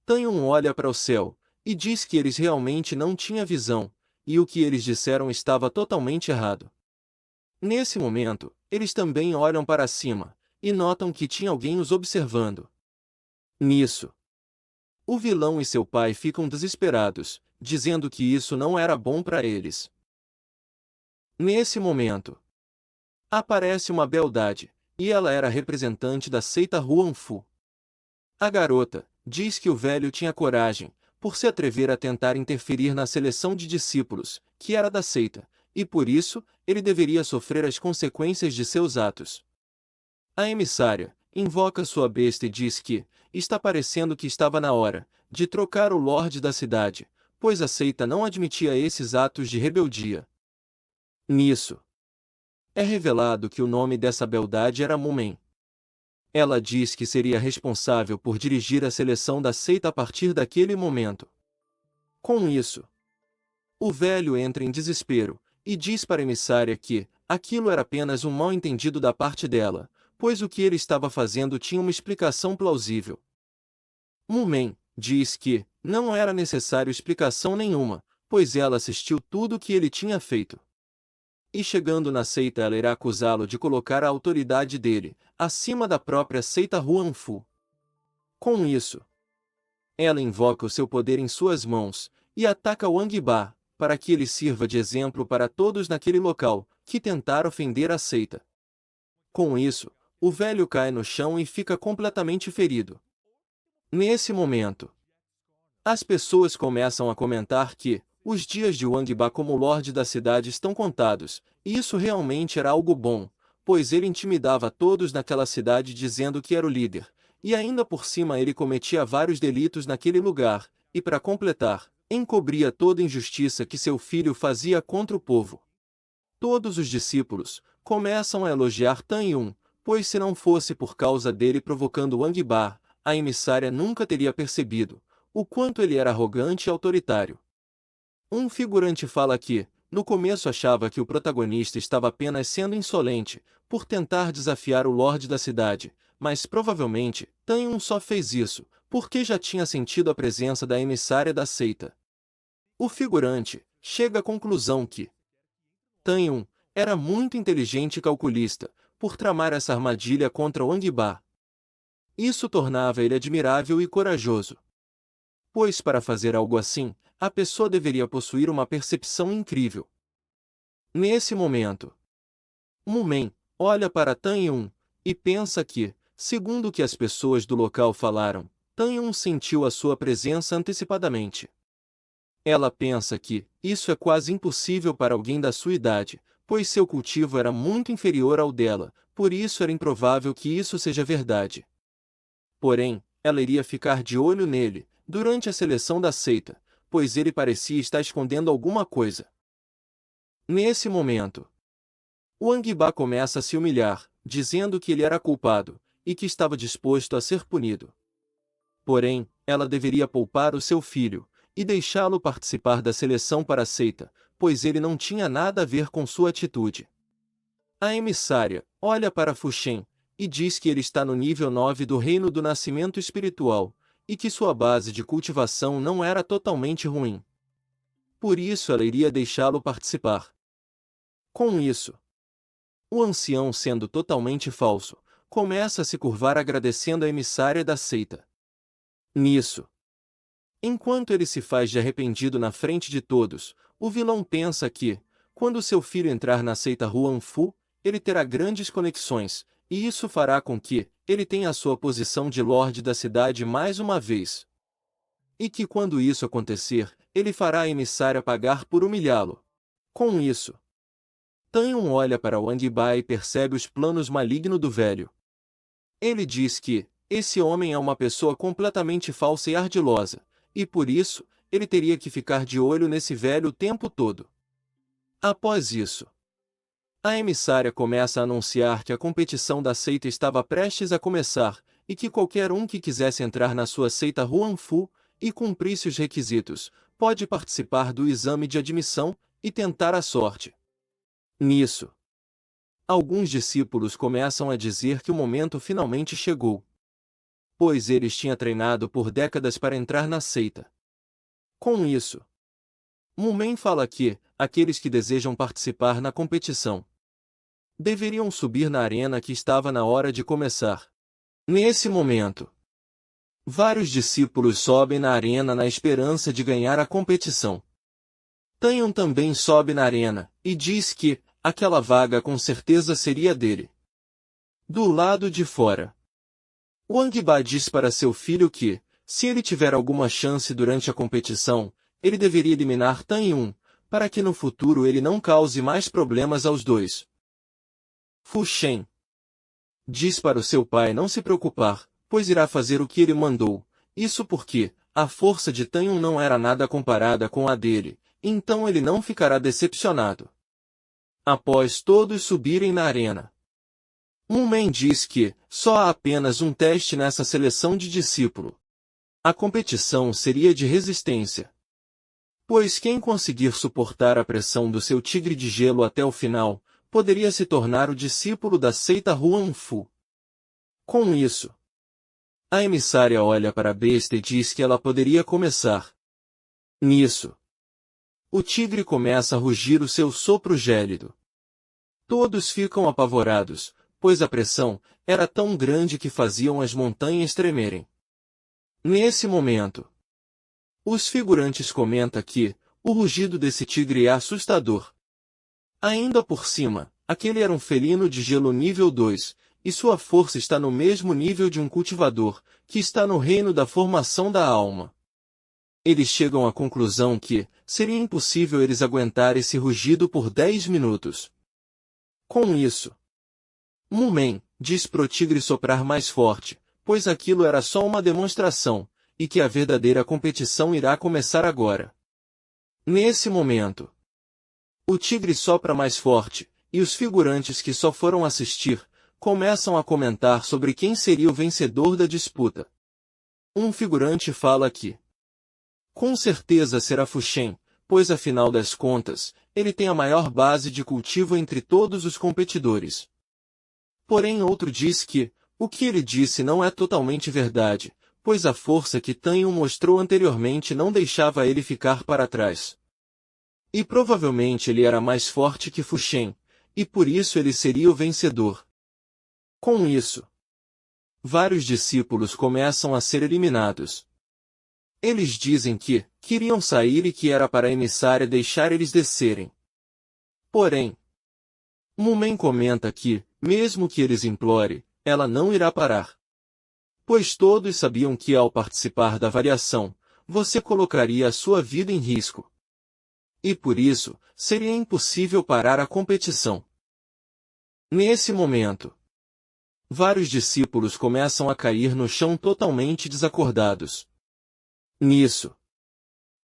Tanyun olha para o céu, e diz que eles realmente não tinham visão, e o que eles disseram estava totalmente errado. Nesse momento, eles também olham para cima, e notam que tinha alguém os observando. Nisso, o vilão e seu pai ficam desesperados, dizendo que isso não era bom para eles. Nesse momento, aparece uma beldade, e ela era representante da seita Huangfu. A garota diz que o velho tinha coragem, por se atrever a tentar interferir na seleção de discípulos, que era da seita, e por isso, ele deveria sofrer as consequências de seus atos. A emissária invoca sua besta e diz que está parecendo que estava na hora de trocar o Lorde da cidade, pois a seita não admitia esses atos de rebeldia. Nisso, é revelado que o nome dessa beldade era Mumen. Ela diz que seria responsável por dirigir a seleção da seita a partir daquele momento. Com isso, o velho entra em desespero e diz para a emissária que aquilo era apenas um mal-entendido da parte dela, pois o que ele estava fazendo tinha uma explicação plausível. Mumen diz que não era necessário explicação nenhuma, pois ela assistiu tudo o que ele tinha feito. E chegando na seita, ela irá acusá-lo de colocar a autoridade dele acima da própria seita Huangfu. Com isso, ela invoca o seu poder em suas mãos e ataca Wang Ba, para que ele sirva de exemplo para todos naquele local que tentaram ofender a seita. Com isso, o velho cai no chão e fica completamente ferido. Nesse momento, as pessoas começam a comentar que os dias de Wang Ba como Lorde da cidade estão contados, e isso realmente era algo bom, pois ele intimidava todos naquela cidade dizendo que era o líder, e ainda por cima ele cometia vários delitos naquele lugar, e para completar, encobria toda injustiça que seu filho fazia contra o povo. Todos os discípulos começam a elogiar Tan Yun, pois se não fosse por causa dele provocando Wang Ba, a emissária nunca teria percebido o quanto ele era arrogante e autoritário. Um figurante fala que, no começo achava que o protagonista estava apenas sendo insolente, por tentar desafiar o Lorde da cidade, mas provavelmente, Tan Yun só fez isso, porque já tinha sentido a presença da emissária da seita. O figurante chega à conclusão que Tan Yun era muito inteligente e calculista, por tramar essa armadilha contra Wang Ba. Isso tornava ele admirável e corajoso. Pois para fazer algo assim, a pessoa deveria possuir uma percepção incrível. Nesse momento, Mumen olha para Tan Yun e pensa que, segundo o que as pessoas do local falaram, Tan Yun sentiu a sua presença antecipadamente. Ela pensa que isso é quase impossível para alguém da sua idade, pois seu cultivo era muito inferior ao dela, por isso era improvável que isso seja verdade. Porém, ela iria ficar de olho nele durante a seleção da seita, pois ele parecia estar escondendo alguma coisa. Nesse momento, Wang Ba começa a se humilhar, dizendo que ele era culpado e que estava disposto a ser punido. Porém, ela deveria poupar o seu filho e deixá-lo participar da seleção para a seita, pois ele não tinha nada a ver com sua atitude. A emissária olha para Fu Shen e diz que ele está no nível 9 do reino do nascimento espiritual, e que sua base de cultivação não era totalmente ruim. Por isso ela iria deixá-lo participar. Com isso, o ancião, sendo totalmente falso, começa a se curvar agradecendo a emissária da seita. Nisso, enquanto ele se faz de arrependido na frente de todos, o vilão pensa que, quando seu filho entrar na seita Huangfu, ele terá grandes conexões, e isso fará com que ele tenha a sua posição de Lorde da cidade mais uma vez. E que quando isso acontecer, ele fará a emissária pagar por humilhá-lo. Com isso, Tan Yun olha para Wang Ba e percebe os planos malignos do velho. Ele diz que esse homem é uma pessoa completamente falsa e ardilosa, e por isso, ele teria que ficar de olho nesse velho o tempo todo. Após isso, a emissária começa a anunciar que a competição da seita estava prestes a começar, e que qualquer um que quisesse entrar na sua seita Huangfu e cumprisse os requisitos, pode participar do exame de admissão e tentar a sorte. Nisso, alguns discípulos começam a dizer que o momento finalmente chegou, pois eles tinham treinado por décadas para entrar na seita. Com isso, Mumen fala que aqueles que desejam participar na competição deveriam subir na arena que estava na hora de começar. Nesse momento, vários discípulos sobem na arena na esperança de ganhar a competição. Tan Yun também sobe na arena e diz que aquela vaga com certeza seria dele. Do lado de fora, Wang Ba diz para seu filho que, se ele tiver alguma chance durante a competição, ele deveria eliminar Tan Yun, para que no futuro ele não cause mais problemas aos dois. Fu Shen diz para o seu pai não se preocupar, pois irá fazer o que ele mandou, isso porque a força de Tan Yun não era nada comparada com a dele, então ele não ficará decepcionado. Após todos subirem na arena, Men diz que só há apenas um teste nessa seleção de discípulo. A competição seria de resistência, pois quem conseguir suportar a pressão do seu tigre de gelo até o final, poderia se tornar o discípulo da seita Huangfu. Com isso, a emissária olha para a besta e diz que ela poderia começar. Nisso, o tigre começa a rugir o seu sopro gélido. Todos ficam apavorados, pois a pressão era tão grande que faziam as montanhas tremerem. Nesse momento, os figurantes comentam que o rugido desse tigre é assustador. Ainda por cima, aquele era um felino de gelo nível 2, e sua força está no mesmo nível de um cultivador, que está no reino da formação da alma. Eles chegam à conclusão que seria impossível eles aguentar esse rugido por 10 minutos. Com isso, Men diz pro tigre soprar mais forte, pois aquilo era só uma demonstração, e que a verdadeira competição irá começar agora. Nesse momento, o tigre sopra mais forte, e os figurantes que só foram assistir, começam a comentar sobre quem seria o vencedor da disputa. Um figurante fala que com certeza será Fu Shen, pois afinal das contas, ele tem a maior base de cultivo entre todos os competidores. Porém outro diz que o que ele disse não é totalmente verdade, pois a força que Tan Yun mostrou anteriormente não deixava ele ficar para trás. E provavelmente ele era mais forte que Fu Shen, e por isso ele seria o vencedor. Com isso, vários discípulos começam a ser eliminados. Eles dizem que queriam sair e que era para a emissária deixar eles descerem. Porém, Men comenta que, mesmo que eles implorem, ela não irá parar. Pois todos sabiam que ao participar da variação, você colocaria a sua vida em risco. E por isso, seria impossível parar a competição. Nesse momento, vários discípulos começam a cair no chão totalmente desacordados. Nisso,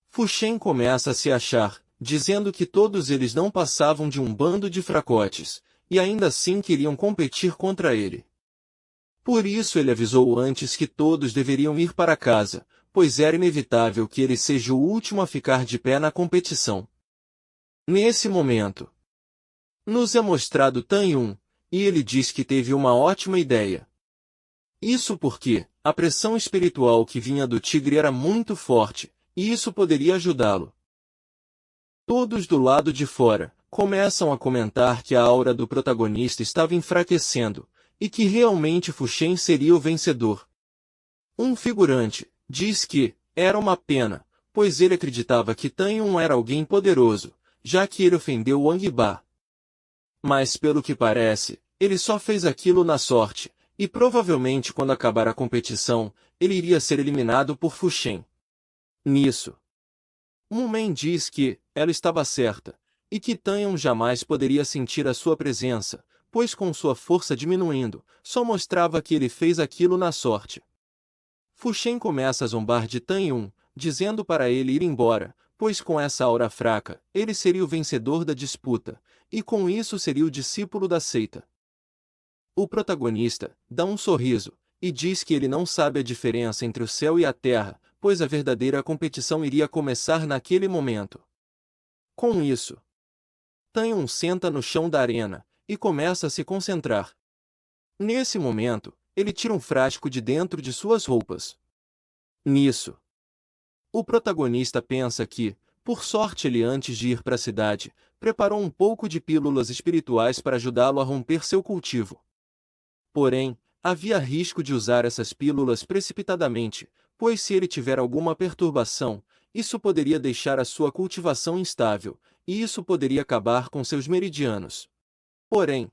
Fu Shen começa a se achar, dizendo que todos eles não passavam de um bando de fracotes, e ainda assim queriam competir contra ele. Por isso ele avisou antes que todos deveriam ir para casa, pois era inevitável que ele seja o último a ficar de pé na competição. Nesse momento, nos é mostrado Tan Yun, e ele diz que teve uma ótima ideia. Isso porque a pressão espiritual que vinha do tigre era muito forte, e isso poderia ajudá-lo. Todos do lado de fora começam a comentar que a aura do protagonista estava enfraquecendo, e que realmente Fu Shen seria o vencedor. Um figurante diz que era uma pena, pois ele acreditava que Tan Yun era alguém poderoso, já que ele ofendeu Wang Ba. Mas pelo que parece, ele só fez aquilo na sorte, e provavelmente quando acabar a competição, ele iria ser eliminado por Fu Shen. Nisso, Men diz que ela estava certa, e que Tan Yun jamais poderia sentir a sua presença, pois com sua força diminuindo, só mostrava que ele fez aquilo na sorte. Fu Shen começa a zombar de Tan Yun, dizendo para ele ir embora, pois com essa aura fraca, ele seria o vencedor da disputa, e com isso seria o discípulo da seita. O protagonista dá um sorriso, e diz que ele não sabe a diferença entre o céu e a terra, pois a verdadeira competição iria começar naquele momento. Com isso, Tan Yun senta no chão da arena, e começa a se concentrar. Nesse momento, ele tira um frasco de dentro de suas roupas. Nisso, o protagonista pensa que, por sorte ele antes de ir para a cidade, preparou um pouco de pílulas espirituais para ajudá-lo a romper seu cultivo. Porém, havia risco de usar essas pílulas precipitadamente, pois se ele tiver alguma perturbação, isso poderia deixar a sua cultivação instável, e isso poderia acabar com seus meridianos. Porém,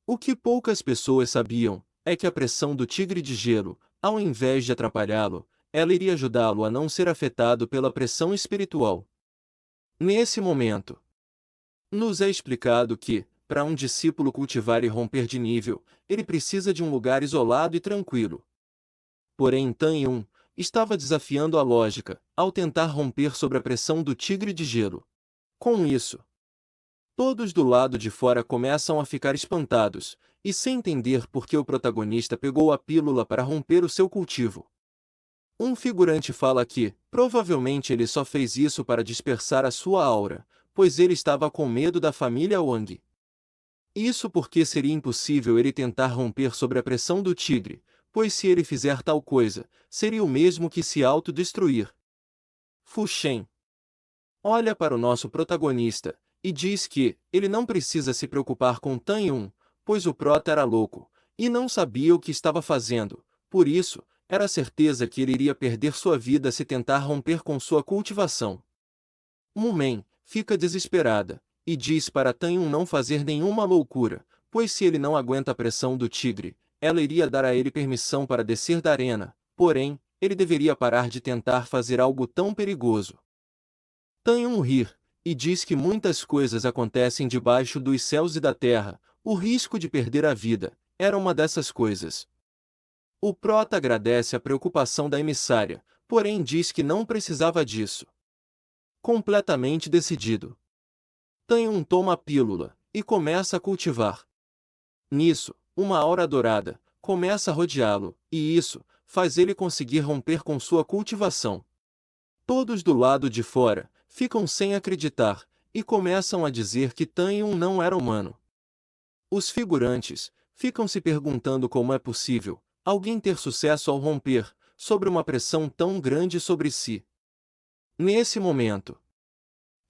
O que poucas pessoas sabiam é que a pressão do tigre de gelo, ao invés de atrapalhá-lo, ela iria ajudá-lo a não ser afetado pela pressão espiritual. Nesse momento, nos é explicado que, para um discípulo cultivar e romper de nível, ele precisa de um lugar isolado e tranquilo. Porém, Tan estava desafiando a lógica, ao tentar romper sob a pressão do tigre de gelo. Com isso, todos do lado de fora começam a ficar espantados, e sem entender por que o protagonista pegou a pílula para romper o seu cultivo. Um figurante fala que, provavelmente ele só fez isso para dispersar a sua aura, pois ele estava com medo da família Wang. Isso porque seria impossível ele tentar romper sob a pressão do tigre, pois se ele fizer tal coisa, seria o mesmo que se autodestruir. Fu Shen olha para o nosso protagonista e diz que ele não precisa se preocupar com Tan, pois o prota era louco e não sabia o que estava fazendo. Por isso, era certeza que ele iria perder sua vida se tentar romper com sua cultivação. Mumen fica desesperada e diz para Tan não fazer nenhuma loucura, pois se ele não aguenta a pressão do tigre, ela iria dar a ele permissão para descer da arena. Porém, ele deveria parar de tentar fazer algo tão perigoso. Tan ri e diz que muitas coisas acontecem debaixo dos céus e da terra. O risco de perder a vida era uma dessas coisas. O prota agradece a preocupação da emissária, porém diz que não precisava disso. Completamente decidido, Tan toma a pílula e começa a cultivar. Nisso, uma aura dourada começa a rodeá-lo, e isso faz ele conseguir romper com sua cultivação. Todos do lado de fora ficam sem acreditar e começam a dizer que Tan não era humano. Os figurantes ficam se perguntando como é possível alguém ter sucesso ao romper sobre uma pressão tão grande sobre si. Nesse momento,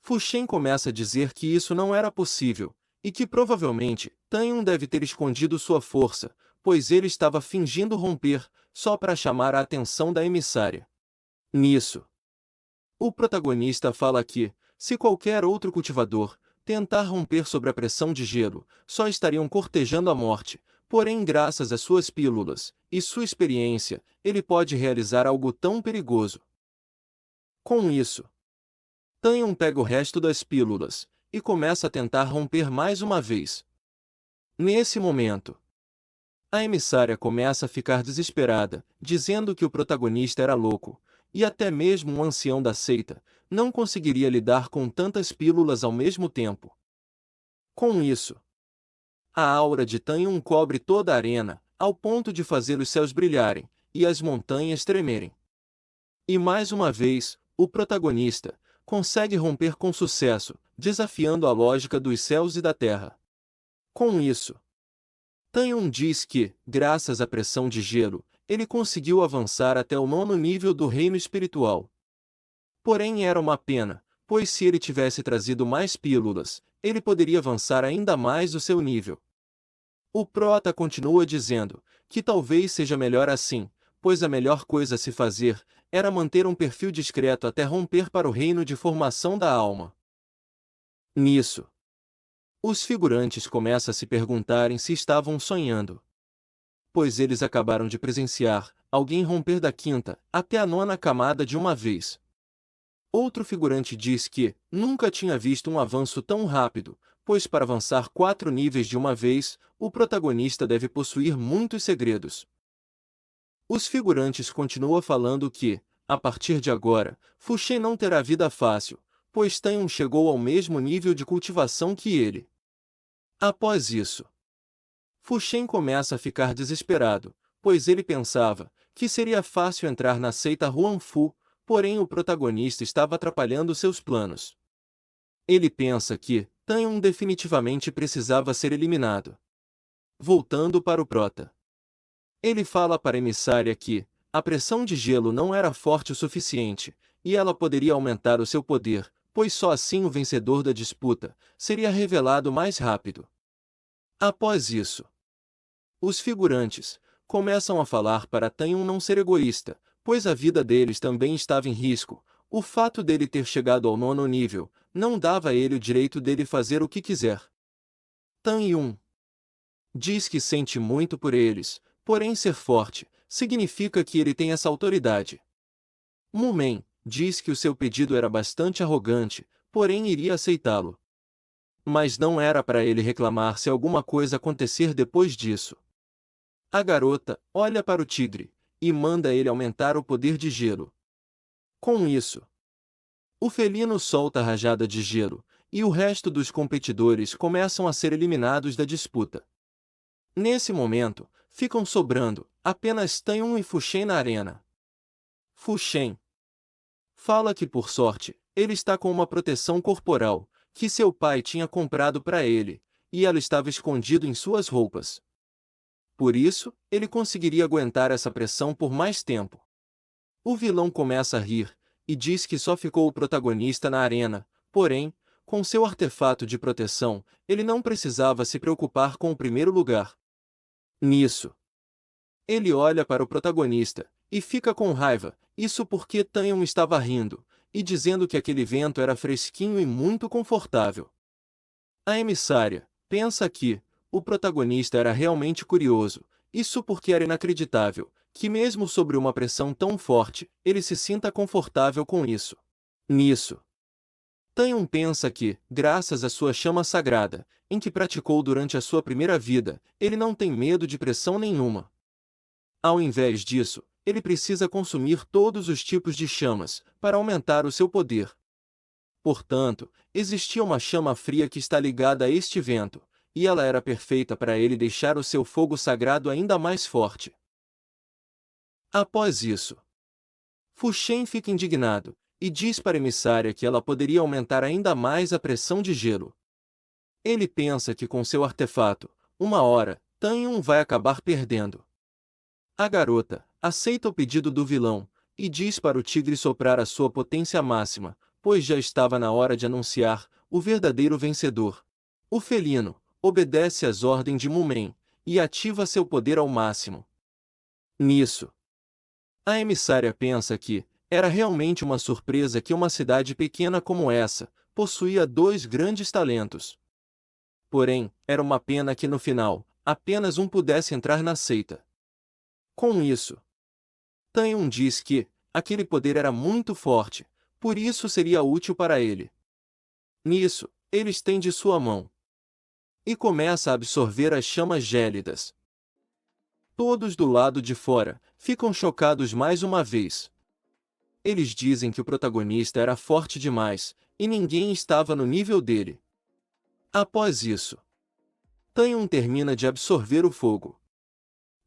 Fu Shen começa a dizer que isso não era possível, e que provavelmente Tan deve ter escondido sua força, pois ele estava fingindo romper, só para chamar a atenção da emissária. Nisso, o protagonista fala que, se qualquer outro cultivador tentar romper sobre a pressão de gelo, só estariam cortejando a morte, porém graças às suas pílulas e sua experiência, ele pode realizar algo tão perigoso. Com isso, Tan pega o resto das pílulas e começa a tentar romper mais uma vez. Nesse momento, a emissária começa a ficar desesperada, dizendo que o protagonista era louco, e até mesmo um ancião da seita não conseguiria lidar com tantas pílulas ao mesmo tempo. Com isso, a aura de Tan cobre toda a arena, ao ponto de fazer os céus brilharem e as montanhas tremerem. E mais uma vez, o protagonista consegue romper com sucesso, desafiando a lógica dos céus e da terra. Com isso, Tan diz que, graças à pressão de gelo, ele conseguiu avançar até o 9º nível do reino espiritual. Porém era uma pena, pois se ele tivesse trazido mais pílulas, ele poderia avançar ainda mais o seu nível. O prota continua dizendo que talvez seja melhor assim, pois a melhor coisa a se fazer era manter um perfil discreto até romper para o reino de formação da alma. Nisso, os figurantes começam a se perguntarem se estavam sonhando, pois eles acabaram de presenciar alguém romper da 5ª até a 9ª camada de uma vez. Outro figurante diz que nunca tinha visto um avanço tão rápido, pois para avançar 4 níveis de uma vez, o protagonista deve possuir muitos segredos. Os figurantes continuam falando que, a partir de agora, Fu Shen não terá vida fácil, pois Tan chegou ao mesmo nível de cultivação que ele. Após isso, Fu Shen começa a ficar desesperado, pois ele pensava que seria fácil entrar na seita Huangfu, porém o protagonista estava atrapalhando seus planos. Ele pensa que Tan definitivamente precisava ser eliminado. Voltando para o prota, ele fala para a emissária que a pressão de gelo não era forte o suficiente, e ela poderia aumentar o seu poder, pois só assim o vencedor da disputa seria revelado mais rápido. Após isso, os figurantes começam a falar para Tan não ser egoísta, pois a vida deles também estava em risco. O fato dele ter chegado ao 9º nível não dava a ele o direito dele fazer o que quiser. Tan Diz que sente muito por eles, porém ser forte significa que ele tem essa autoridade. Mumen diz que o seu pedido era bastante arrogante, porém iria aceitá-lo. Mas não era para ele reclamar se alguma coisa acontecer depois disso. A garota olha para o tigre e manda ele aumentar o poder de gelo. Com isso, o felino solta a rajada de gelo, e o resto dos competidores começam a ser eliminados da disputa. Nesse momento, ficam sobrando apenas Tanhum e Fuxen na arena. Fuxen fala que, por sorte, ele está com uma proteção corporal, que seu pai tinha comprado para ele, e ela estava escondida em suas roupas. Por isso, ele conseguiria aguentar essa pressão por mais tempo. O vilão começa a rir, e diz que só ficou o protagonista na arena, porém, com seu artefato de proteção, ele não precisava se preocupar com o primeiro lugar. Nisso, ele olha para o protagonista, e fica com raiva, isso porque Tanhum estava rindo, e dizendo que aquele vento era fresquinho e muito confortável. A emissária pensa que o protagonista era realmente curioso, isso porque era inacreditável, que mesmo sob uma pressão tão forte, ele se sinta confortável com isso. Nisso, Tanhum pensa que, graças à sua chama sagrada, em que praticou durante a sua primeira vida, ele não tem medo de pressão nenhuma. Ao invés disso, ele precisa consumir todos os tipos de chamas, para aumentar o seu poder. Portanto, existia uma chama fria que está ligada a este vento, e ela era perfeita para ele deixar o seu fogo sagrado ainda mais forte. Após isso, Fuxen fica indignado, e diz para a emissária que ela poderia aumentar ainda mais a pressão de gelo. Ele pensa que com seu artefato, uma hora, Tanhum vai acabar perdendo. A garota aceita o pedido do vilão, e diz para o tigre soprar a sua potência máxima, pois já estava na hora de anunciar o verdadeiro vencedor. O felino obedece às ordens de Mumen, e ativa seu poder ao máximo. Nisso, a emissária pensa que era realmente uma surpresa que uma cidade pequena como essa possuía dois grandes talentos. Porém, era uma pena que no final, apenas um pudesse entrar na seita. Com isso, Tanhum diz que aquele poder era muito forte, por isso seria útil para ele. Nisso, ele estende sua mão e começa a absorver as chamas gélidas. Todos do lado de fora ficam chocados mais uma vez. Eles dizem que o protagonista era forte demais, e ninguém estava no nível dele. Após isso, Tanhum termina de absorver o fogo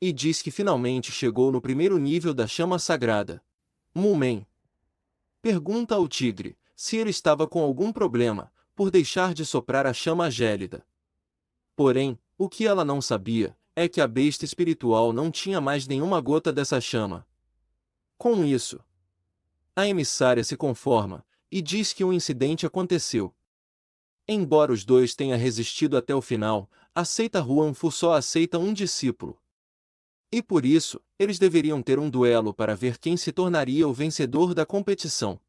e diz que finalmente chegou no primeiro nível da chama sagrada. Mumen pergunta ao tigre se ele estava com algum problema por deixar de soprar a chama gélida. Porém, o que ela não sabia é que a besta espiritual não tinha mais nenhuma gota dessa chama. Com isso, a emissária se conforma e diz que um incidente aconteceu. Embora os dois tenham resistido até o final, a seita Huanfu só aceita um discípulo. E por isso, eles deveriam ter um duelo para ver quem se tornaria o vencedor da competição.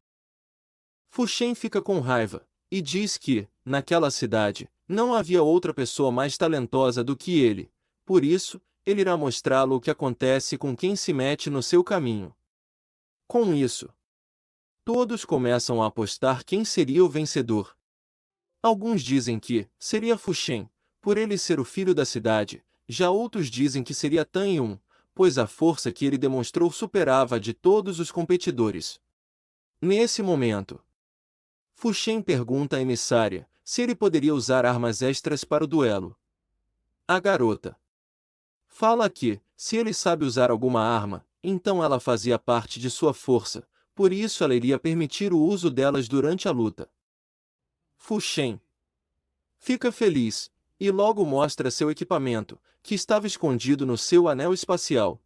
Fuxen fica com raiva, e diz que, naquela cidade, não havia outra pessoa mais talentosa do que ele, por isso, ele irá mostrá-lo o que acontece com quem se mete no seu caminho. Com isso, todos começam a apostar quem seria o vencedor. Alguns dizem que seria Fuxen, por ele ser o filho da cidade, já outros dizem que seria Tanhum, pois a força que ele demonstrou superava a de todos os competidores. Nesse momento, Fuxen pergunta à emissária se ele poderia usar armas extras para o duelo. A garota fala que, se ele sabe usar alguma arma, então ela fazia parte de sua força, por isso ela iria permitir o uso delas durante a luta. Fuxen fica feliz, e logo mostra seu equipamento, que estava escondido no seu anel espacial.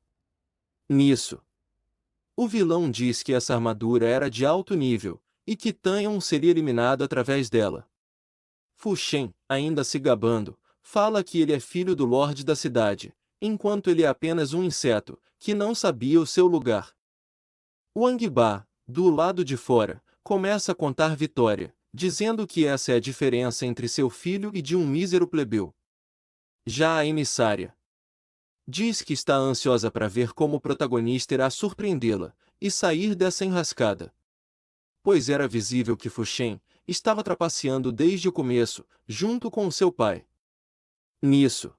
Nisso, o vilão diz que essa armadura era de alto nível, e que Tanhum seria eliminado através dela. Fuxen, ainda se gabando, fala que ele é filho do Lorde da cidade, enquanto ele é apenas um inseto, que não sabia o seu lugar. Wang Ba, do lado de fora, começa a contar vitória, dizendo que essa é a diferença entre seu filho e de um mísero plebeu. Já a emissária diz que está ansiosa para ver como o protagonista irá surpreendê-la e sair dessa enrascada. Pois era visível que Fuxen estava trapaceando desde o começo, junto com seu pai. Nisso,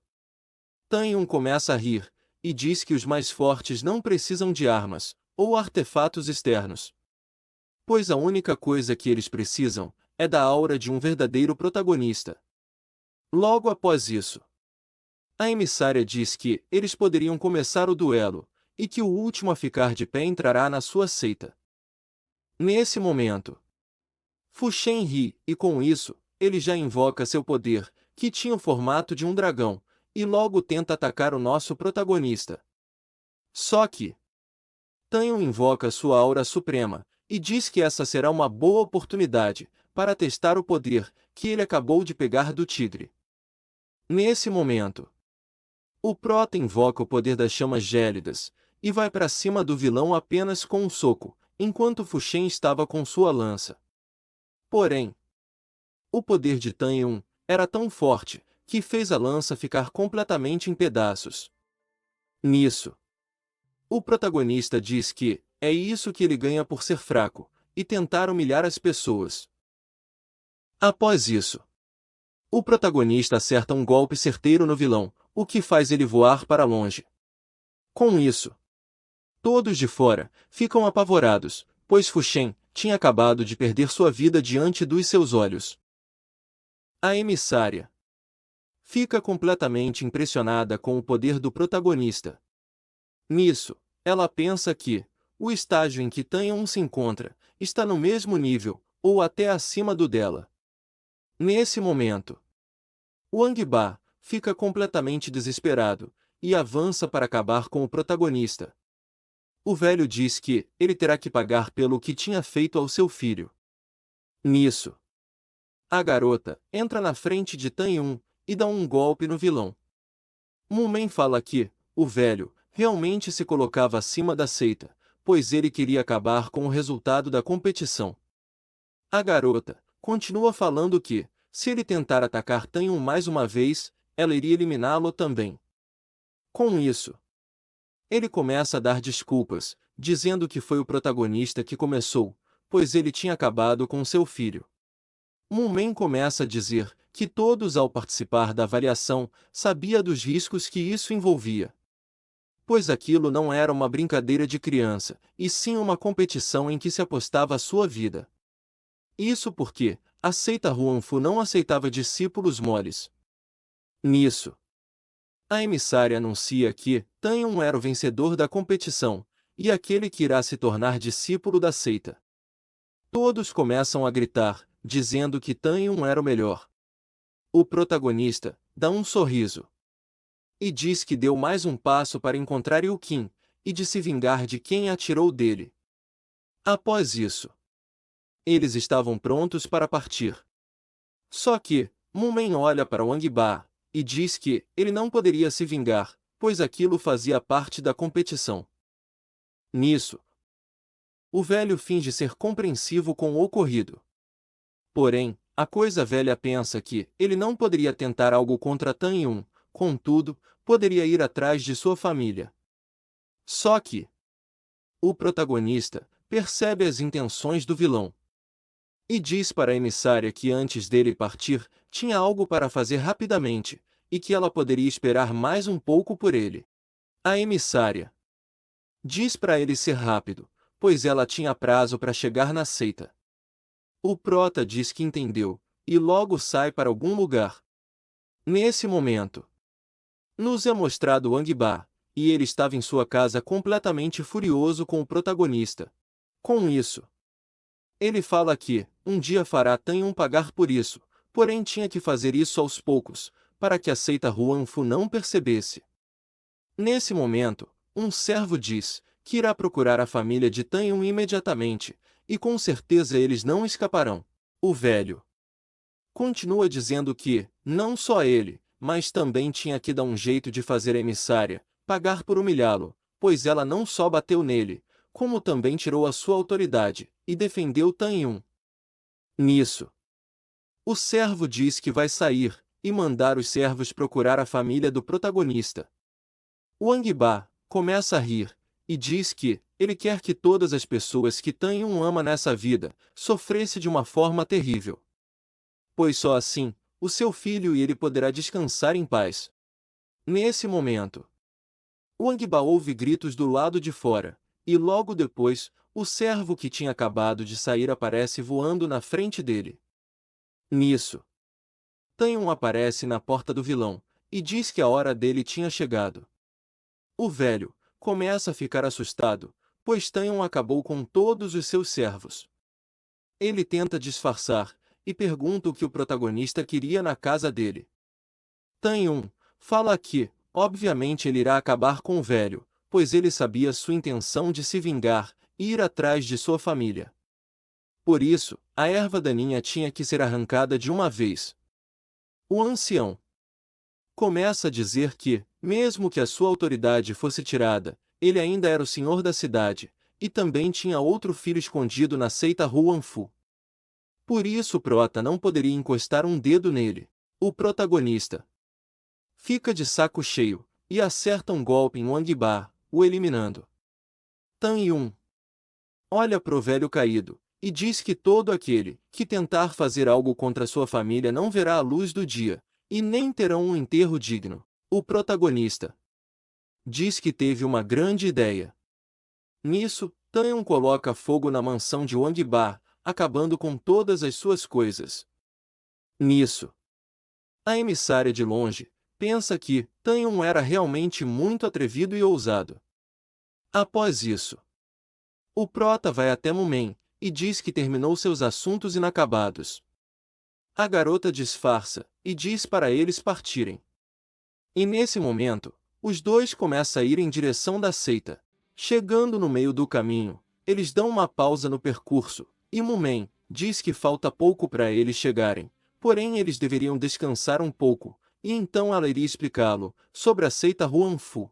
Tanyun começa a rir e diz que os mais fortes não precisam de armas ou artefatos externos, pois a única coisa que eles precisam é da aura de um verdadeiro protagonista. Logo após isso, a emissária diz que eles poderiam começar o duelo e que o último a ficar de pé entrará na sua seita. Nesse momento, Fuxen ri e com isso, ele já invoca seu poder, que tinha o formato de um dragão, e logo tenta atacar o nosso protagonista. Só que Tanyun invoca sua aura suprema e diz que essa será uma boa oportunidade para testar o poder que ele acabou de pegar do tigre. Nesse momento, o Prota invoca o poder das chamas gélidas e vai para cima do vilão apenas com um soco, enquanto Fuxen estava com sua lança. Porém, o poder de Tanyun era tão forte que fez a lança ficar completamente em pedaços. Nisso, o protagonista diz que é isso que ele ganha por ser fraco e tentar humilhar as pessoas. Após isso, o protagonista acerta um golpe certeiro no vilão, o que faz ele voar para longe. Com isso, todos de fora ficam apavorados, pois Fuxen tinha acabado de perder sua vida diante dos seus olhos. A emissária fica completamente impressionada com o poder do protagonista. Nisso, ela pensa que o estágio em que Tanyun se encontra está no mesmo nível, ou até acima do dela. Nesse momento, o Angbá fica completamente desesperado e avança para acabar com o protagonista. O velho diz que ele terá que pagar pelo que tinha feito ao seu filho. Nisso, a garota entra na frente de Tanyun e dá um golpe no vilão. Mumen fala que o velho realmente se colocava acima da seita, pois ele queria acabar com o resultado da competição. A garota continua falando que, se ele tentar atacar Tanyun mais uma vez, ela iria eliminá-lo também. Com isso, ele começa a dar desculpas, dizendo que foi o protagonista que começou, pois ele tinha acabado com seu filho. Mumen começa a dizer que todos ao participar da avaliação sabia dos riscos que isso envolvia, pois aquilo não era uma brincadeira de criança, e sim uma competição em que se apostava a sua vida. Isso porque a seita Huanfu não aceitava discípulos moles. Nisso, a emissária anuncia que Tanyun era o vencedor da competição, e aquele que irá se tornar discípulo da seita. Todos começam a gritar, dizendo que Tanyun era o melhor. O protagonista dá um sorriso e diz que deu mais um passo para encontrar Yukin e de se vingar de quem atirou dele. Após isso, eles estavam prontos para partir. Só que Mumen olha para o Angbá e diz que ele não poderia se vingar, pois aquilo fazia parte da competição. Nisso, o velho finge ser compreensivo com o ocorrido. Porém, a coisa velha pensa que ele não poderia tentar algo contra Tanyun, contudo, poderia ir atrás de sua família. Só que o protagonista percebe as intenções do vilão e diz para a emissária que antes dele partir, tinha algo para fazer rapidamente, e que ela poderia esperar mais um pouco por ele. A emissária diz para ele ser rápido, pois ela tinha prazo para chegar na seita. O prota diz que entendeu, e logo sai para algum lugar. Nesse momento, nos é mostrado o Angbá, e ele estava em sua casa completamente furioso com o protagonista. Com isso, ele fala que um dia fará Tanyun pagar por isso, porém tinha que fazer isso aos poucos, para que a seita Huanfu não percebesse. Nesse momento, um servo diz que irá procurar a família de Tanyun imediatamente, e com certeza eles não escaparão. O velho continua dizendo que, não só ele, mas também tinha que dar um jeito de fazer a emissária pagar por humilhá-lo, pois ela não só bateu nele, como também tirou a sua autoridade, e defendeu Tanyun. Nisso, o servo diz que vai sair, e mandar os servos procurar a família do protagonista. Wang Ba começa a rir e diz que ele quer que todas as pessoas que Tan ama nessa vida sofressem de uma forma terrível. Pois só assim, o seu filho e ele poderá descansar em paz. Nesse momento, Wang Ba ouve gritos do lado de fora, e logo depois, o servo que tinha acabado de sair aparece voando na frente dele. Nisso, Tan aparece na porta do vilão, e diz que a hora dele tinha chegado. O velho começa a ficar assustado, pois Tan acabou com todos os seus servos. Ele tenta disfarçar, e pergunta o que o protagonista queria na casa dele. Tan fala que, obviamente ele irá acabar com o velho, pois ele sabia sua intenção de se vingar e ir atrás de sua família. Por isso, a erva daninha tinha que ser arrancada de uma vez. O ancião começa a dizer que, mesmo que a sua autoridade fosse tirada, ele ainda era o senhor da cidade, e também tinha outro filho escondido na seita Huangfu. Por isso o prota não poderia encostar um dedo nele. O protagonista fica de saco cheio, e acerta um golpe em Wang Ba, o eliminando. Tan olha pro velho caído, e diz que todo aquele que tentar fazer algo contra sua família não verá a luz do dia, e nem terão um enterro digno. O protagonista diz que teve uma grande ideia. Nisso, Tan coloca fogo na mansão de Wang Ba, acabando com todas as suas coisas. Nisso, a emissária de longe pensa que Tan era realmente muito atrevido e ousado. Após isso, o prota vai até Mumen e diz que terminou seus assuntos inacabados. A garota disfarça e diz para eles partirem. E nesse momento, os dois começam a ir em direção da seita. Chegando no meio do caminho, eles dão uma pausa no percurso, e Mumen diz que falta pouco para eles chegarem, porém eles deveriam descansar um pouco, e então ela iria explicá-lo sobre a seita Huangfu.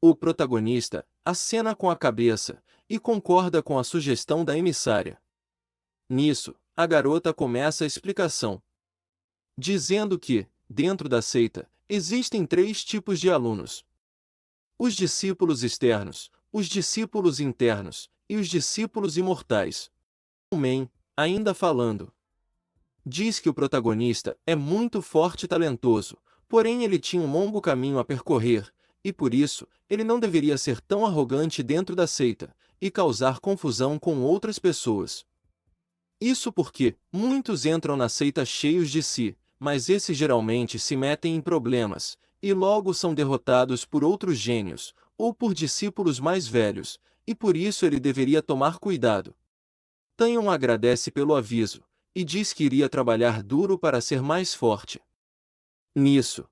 O protagonista acena com a cabeça e concorda com a sugestão da emissária. Nisso, a garota começa a explicação, dizendo que, dentro da seita, existem 3 tipos de alunos: os discípulos externos, os discípulos internos e os discípulos imortais. Mumen, ainda falando, diz que o protagonista é muito forte e talentoso, porém ele tinha um longo caminho a percorrer, e por isso, ele não deveria ser tão arrogante dentro da seita, e causar confusão com outras pessoas. Isso porque, muitos entram na seita cheios de si, mas esses geralmente se metem em problemas, e logo são derrotados por outros gênios, ou por discípulos mais velhos, e por isso ele deveria tomar cuidado. Tan agradece pelo aviso, e diz que iria trabalhar duro para ser mais forte. Nisso,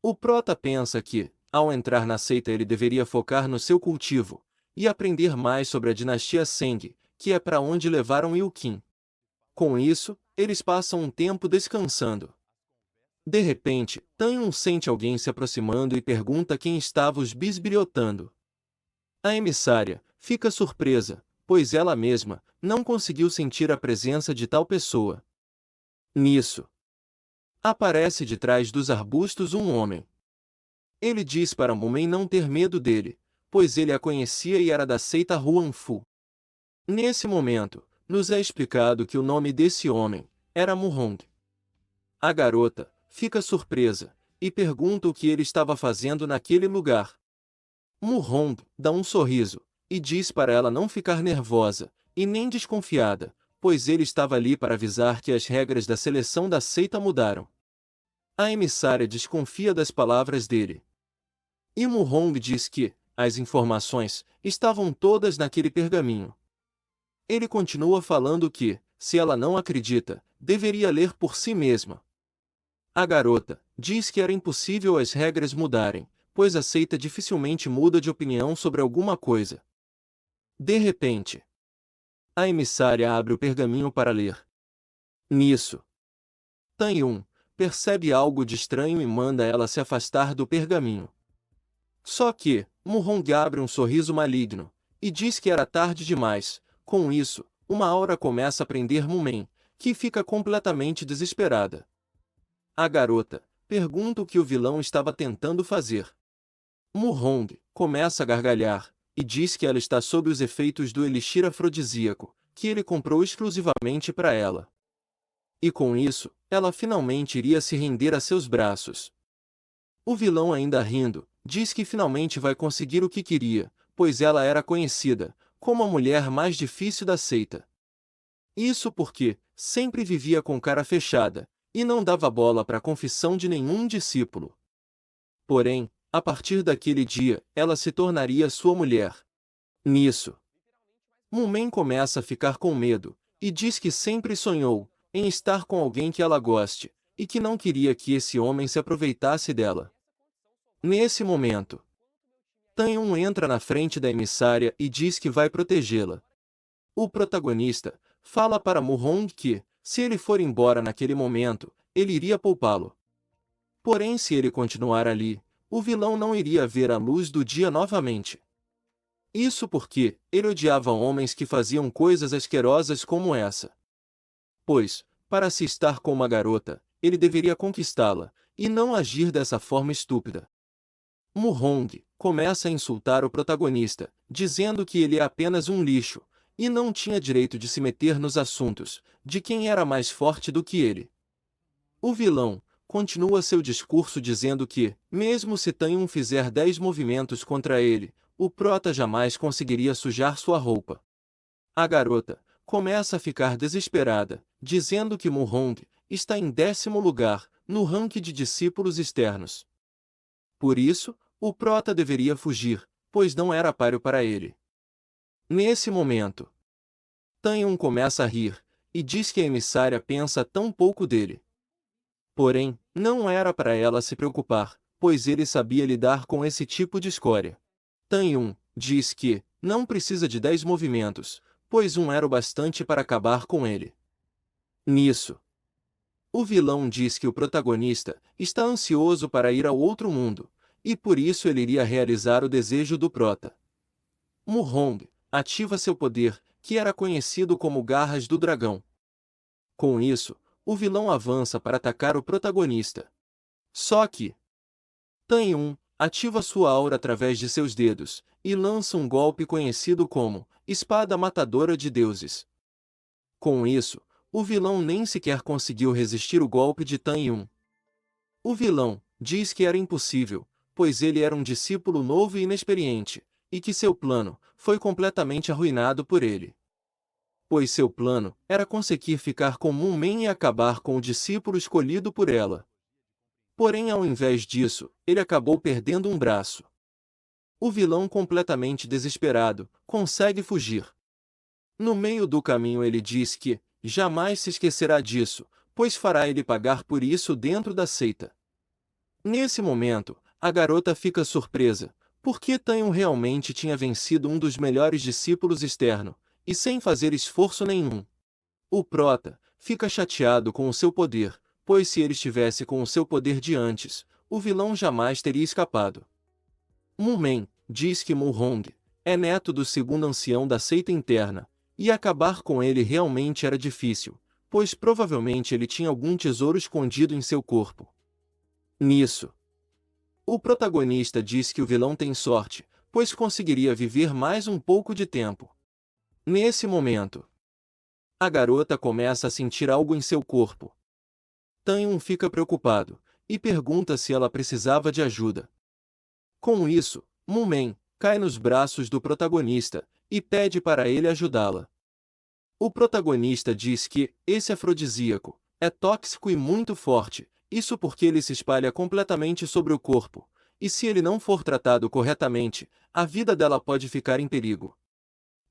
o prota pensa que, ao entrar na seita ele deveria focar no seu cultivo, e aprender mais sobre a dinastia Seng, que é para onde levaram Qin. Com isso, eles passam um tempo descansando. De repente, Tan sente alguém se aproximando e pergunta quem estava os bisbilhotando. A emissária fica surpresa, pois ela mesma não conseguiu sentir a presença de tal pessoa. Nisso, aparece de trás dos arbustos um homem. Ele diz para Mumen não ter medo dele, pois ele a conhecia e era da seita Huangfu. Nesse momento, nos é explicado que o nome desse homem era Muhong. A garota fica surpresa e pergunta o que ele estava fazendo naquele lugar. Muhong dá um sorriso e diz para ela não ficar nervosa e nem desconfiada, pois ele estava ali para avisar que as regras da seleção da seita mudaram. A emissária desconfia das palavras dele. E Muhong diz que as informações estavam todas naquele pergaminho. Ele continua falando que, se ela não acredita, deveria ler por si mesma. A garota diz que era impossível as regras mudarem, pois a seita dificilmente muda de opinião sobre alguma coisa. De repente, a emissária abre o pergaminho para ler. Nisso, Tan percebe algo de estranho e manda ela se afastar do pergaminho. Só que, Muhong abre um sorriso maligno, e diz que era tarde demais. Com isso, uma aura começa a prender Mumen, que fica completamente desesperada. A garota pergunta o que o vilão estava tentando fazer. Mu-Hong começa a gargalhar e diz que ela está sob os efeitos do elixir afrodisíaco, que ele comprou exclusivamente para ela. E com isso, ela finalmente iria se render a seus braços. O vilão, ainda rindo, diz que finalmente vai conseguir o que queria, pois ela era conhecida como a mulher mais difícil da seita. Isso porque sempre vivia com cara fechada e não dava bola para a confissão de nenhum discípulo. Porém, a partir daquele dia, ela se tornaria sua mulher. Nisso, Mu-Men começa a ficar com medo e diz que sempre sonhou em estar com alguém que ela goste e que não queria que esse homem se aproveitasse dela. Nesse momento, Tan-Yun entra na frente da emissária e diz que vai protegê-la. O protagonista fala para Mu-Hong que, se ele for embora naquele momento, ele iria poupá-lo. Porém, se ele continuar ali, o vilão não iria ver a luz do dia novamente. Isso porque ele odiava homens que faziam coisas asquerosas como essa. Pois, para se estar com uma garota, ele deveria conquistá-la, e não agir dessa forma estúpida. Mu-Hong começa a insultar o protagonista, dizendo que ele é apenas um lixo, e não tinha direito de se meter nos assuntos de quem era mais forte do que ele. O vilão continua seu discurso dizendo que, mesmo se Tan-Yun fizer 10 movimentos contra ele, o prota jamais conseguiria sujar sua roupa. A garota começa a ficar desesperada, dizendo que Mu-Hong está em 10º lugar no ranking de discípulos externos. Por isso, o prota deveria fugir, pois não era páreo para ele. Nesse momento, Tan-Yun começa a rir e diz que a emissária pensa tão pouco dele. Porém, não era para ela se preocupar, pois ele sabia lidar com esse tipo de escória. Tan-Yun diz que não precisa de 10 movimentos, pois um era o bastante para acabar com ele. Nisso, o vilão diz que o protagonista está ansioso para ir ao outro mundo, e por isso ele iria realizar o desejo do prota. Mu-Hong ativa seu poder, que era conhecido como Garras do Dragão. Com isso, o vilão avança para atacar o protagonista. Só que Tan-Yun ativa sua aura através de seus dedos e lança um golpe conhecido como Espada Matadora de Deuses. Com isso, o vilão nem sequer conseguiu resistir o golpe de Tan-Yun. O vilão diz que era impossível, pois ele era um discípulo novo e inexperiente, e que seu plano foi completamente arruinado por ele. Pois seu plano era conseguir ficar com Mu-Men e acabar com o discípulo escolhido por ela. Porém, ao invés disso, ele acabou perdendo um braço. O vilão, completamente desesperado, consegue fugir. No meio do caminho ele diz que jamais se esquecerá disso, pois fará ele pagar por isso dentro da seita. Nesse momento, a garota fica surpresa, porque Tan-Yun realmente tinha vencido um dos melhores discípulos externo, e sem fazer esforço nenhum. O prota fica chateado com o seu poder, pois se ele estivesse com o seu poder de antes, o vilão jamais teria escapado. Mu-Men diz que Mu-Hong é neto do segundo ancião da seita interna, e acabar com ele realmente era difícil, pois provavelmente ele tinha algum tesouro escondido em seu corpo. Nisso, o protagonista diz que o vilão tem sorte, pois conseguiria viver mais um pouco de tempo. Nesse momento, a garota começa a sentir algo em seu corpo. Tan-Yun fica preocupado e pergunta se ela precisava de ajuda. Com isso, Mu-Men cai nos braços do protagonista e pede para ele ajudá-la. O protagonista diz que esse afrodisíaco é tóxico e muito forte, isso porque ele se espalha completamente sobre o corpo, e se ele não for tratado corretamente, a vida dela pode ficar em perigo.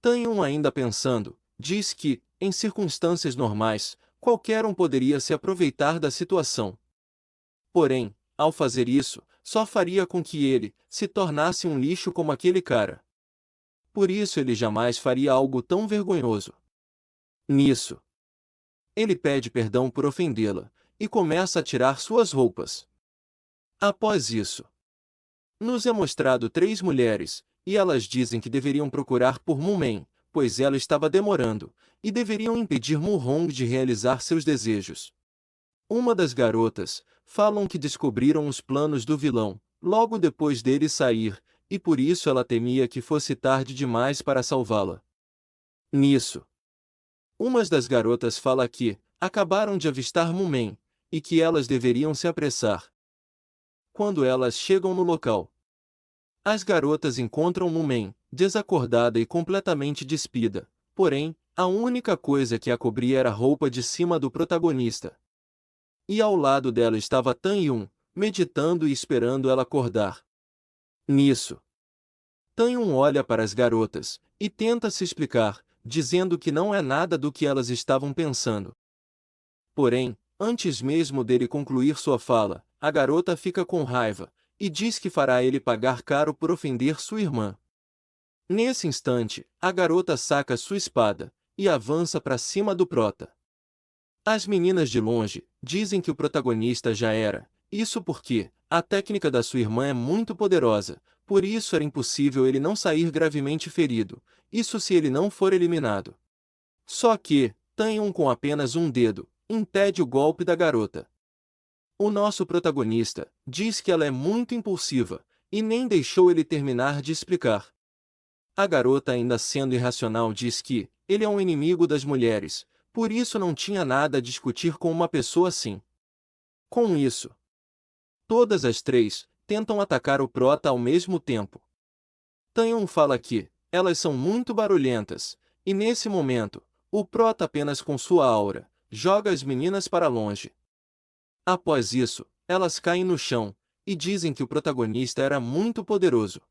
Tan-Yun, ainda pensando, diz que, em circunstâncias normais, qualquer um poderia se aproveitar da situação. Porém, ao fazer isso, só faria com que ele se tornasse um lixo como aquele cara. Por isso ele jamais faria algo tão vergonhoso. Nisso, ele pede perdão por ofendê-la e começa a tirar suas roupas. Após isso, nos é mostrado 3 mulheres, e elas dizem que deveriam procurar por Mu-Men, pois ela estava demorando, e deveriam impedir Mu-Hong de realizar seus desejos. Uma das garotas falam que descobriram os planos do vilão, logo depois dele sair, e por isso ela temia que fosse tarde demais para salvá-la. Nisso, uma das garotas fala que acabaram de avistar Mumen, e que elas deveriam se apressar. Quando elas chegam no local, as garotas encontram Mumen, desacordada e completamente despida, porém, a única coisa que a cobria era a roupa de cima do protagonista. E ao lado dela estava Tan Yun, meditando e esperando ela acordar. Nisso, Tan Yun olha para as garotas e tenta se explicar, dizendo que não é nada do que elas estavam pensando. Porém, antes mesmo dele concluir sua fala, a garota fica com raiva e diz que fará ele pagar caro por ofender sua irmã. Nesse instante, a garota saca sua espada e avança para cima do prota. As meninas de longe dizem que o protagonista já era, isso porque a técnica da sua irmã é muito poderosa, por isso era impossível ele não sair gravemente ferido, isso se ele não for eliminado. Só que, Tan com apenas um dedo, impede o golpe da garota. O nosso protagonista diz que ela é muito impulsiva, e nem deixou ele terminar de explicar. A garota, ainda sendo irracional, diz que ele é um inimigo das mulheres, por isso não tinha nada a discutir com uma pessoa assim. Com isso, todas as três tentam atacar o prota ao mesmo tempo. Tan fala que elas são muito barulhentas, e nesse momento, o prota, apenas com sua aura, joga as meninas para longe. Após isso, elas caem no chão e dizem que o protagonista era muito poderoso.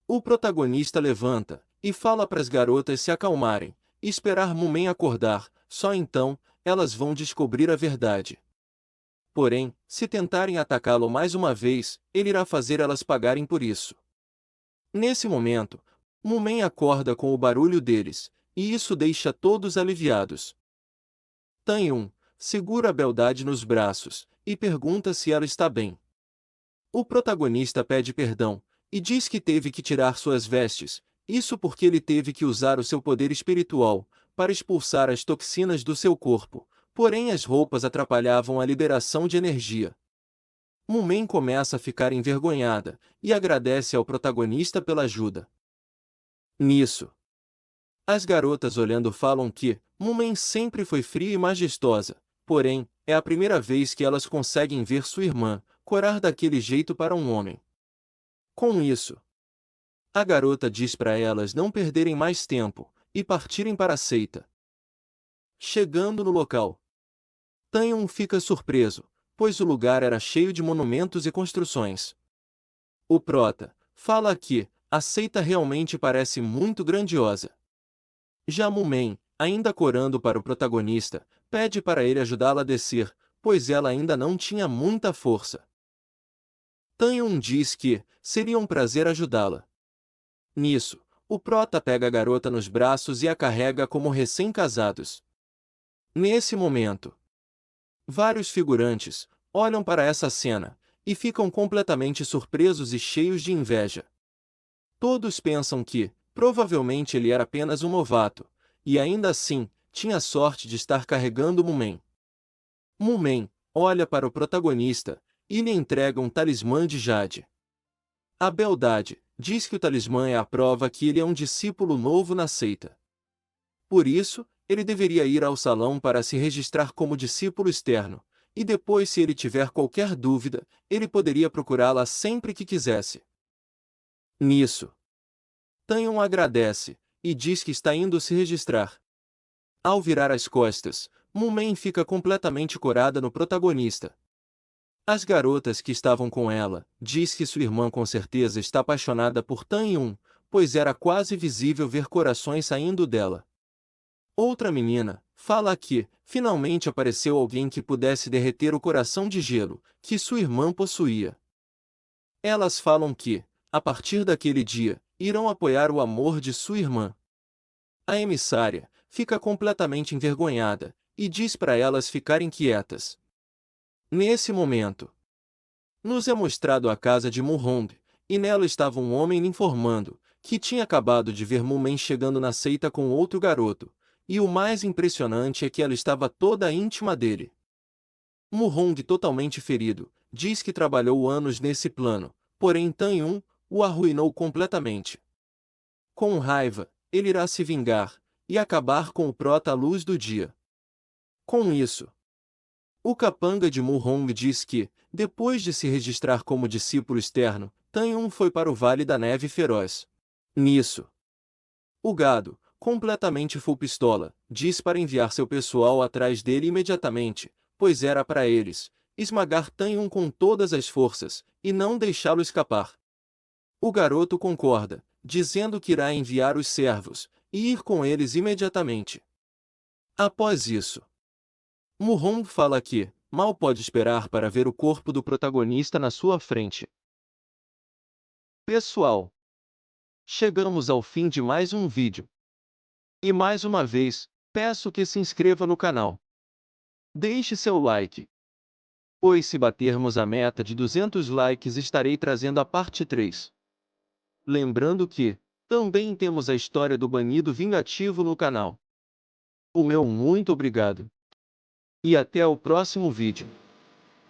O protagonista levanta e fala para as garotas se acalmarem e esperar Mumen acordar, só então elas vão descobrir a verdade. Porém, se tentarem atacá-lo mais uma vez, ele irá fazer elas pagarem por isso. Nesse momento, Mumen acorda com o barulho deles, e isso deixa todos aliviados. Tan segura a beldade nos braços e pergunta se ela está bem. O protagonista pede perdão e diz que teve que tirar suas vestes, isso porque ele teve que usar o seu poder espiritual para expulsar as toxinas do seu corpo, porém as roupas atrapalhavam a liberação de energia. Mumen começa a ficar envergonhada e agradece ao protagonista pela ajuda. Nisso, as garotas olhando falam que Mumen sempre foi fria e majestosa, porém, é a primeira vez que elas conseguem ver sua irmã corar daquele jeito para um homem. Com isso, a garota diz para elas não perderem mais tempo e partirem para a seita. Chegando no local, Tan fica surpreso, pois o lugar era cheio de monumentos e construções. O prota fala que a seita realmente parece muito grandiosa. Já Mumen, ainda corando para o protagonista, pede para ele ajudá-la a descer, pois ela ainda não tinha muita força. Tan diz que seria um prazer ajudá-la. Nisso, o prota pega a garota nos braços e a carrega como recém-casados. Nesse momento, vários figurantes olham para essa cena e ficam completamente surpresos e cheios de inveja. Todos pensam que, provavelmente, ele era apenas um novato, e ainda assim, tinha sorte de estar carregando Mumen. Mumen olha para o protagonista e lhe entrega um talismã de jade. A beldade diz que o talismã é a prova que ele é um discípulo novo na seita. Por isso, ele deveria ir ao salão para se registrar como discípulo externo, e depois, se ele tiver qualquer dúvida, ele poderia procurá-la sempre que quisesse. Nisso, Tan agradece e diz que está indo se registrar. Ao virar as costas, Mumen fica completamente corada no protagonista. As garotas que estavam com ela diz que sua irmã com certeza está apaixonada por Tan, pois era quase visível ver corações saindo dela. Outra menina fala que, finalmente apareceu alguém que pudesse derreter o coração de gelo que sua irmã possuía. Elas falam que, a partir daquele dia, irão apoiar o amor de sua irmã. A emissária fica completamente envergonhada e diz para elas ficarem quietas. Nesse momento, nos é mostrado a casa de Muhong, e nela estava um homem lhe informando que tinha acabado de ver Mumen chegando na seita com outro garoto, e o mais impressionante é que ela estava toda íntima dele. Mu-Hong, totalmente ferido, diz que trabalhou anos nesse plano, porém Tan-Yun o arruinou completamente. Com raiva, ele irá se vingar e acabar com o prota à luz do dia. Com isso, o capanga de Mu-Hong diz que, depois de se registrar como discípulo externo, Tan-Yun foi para o Vale da Neve Feroz. Nisso, o gado, completamente full pistola, diz para enviar seu pessoal atrás dele imediatamente, pois era para eles esmagar Tan-Yun com todas as forças e não deixá-lo escapar. O garoto concorda, dizendo que irá enviar os servos e ir com eles imediatamente. Após isso, Mu-Hong fala que mal pode esperar para ver o corpo do protagonista na sua frente. Pessoal, chegamos ao fim de mais um vídeo. E mais uma vez, peço que se inscreva no canal. Deixe seu like, pois se batermos a meta de 200 likes estarei trazendo a parte 3. Lembrando que também temos a história do banido vingativo no canal. O meu muito obrigado. E até o próximo vídeo.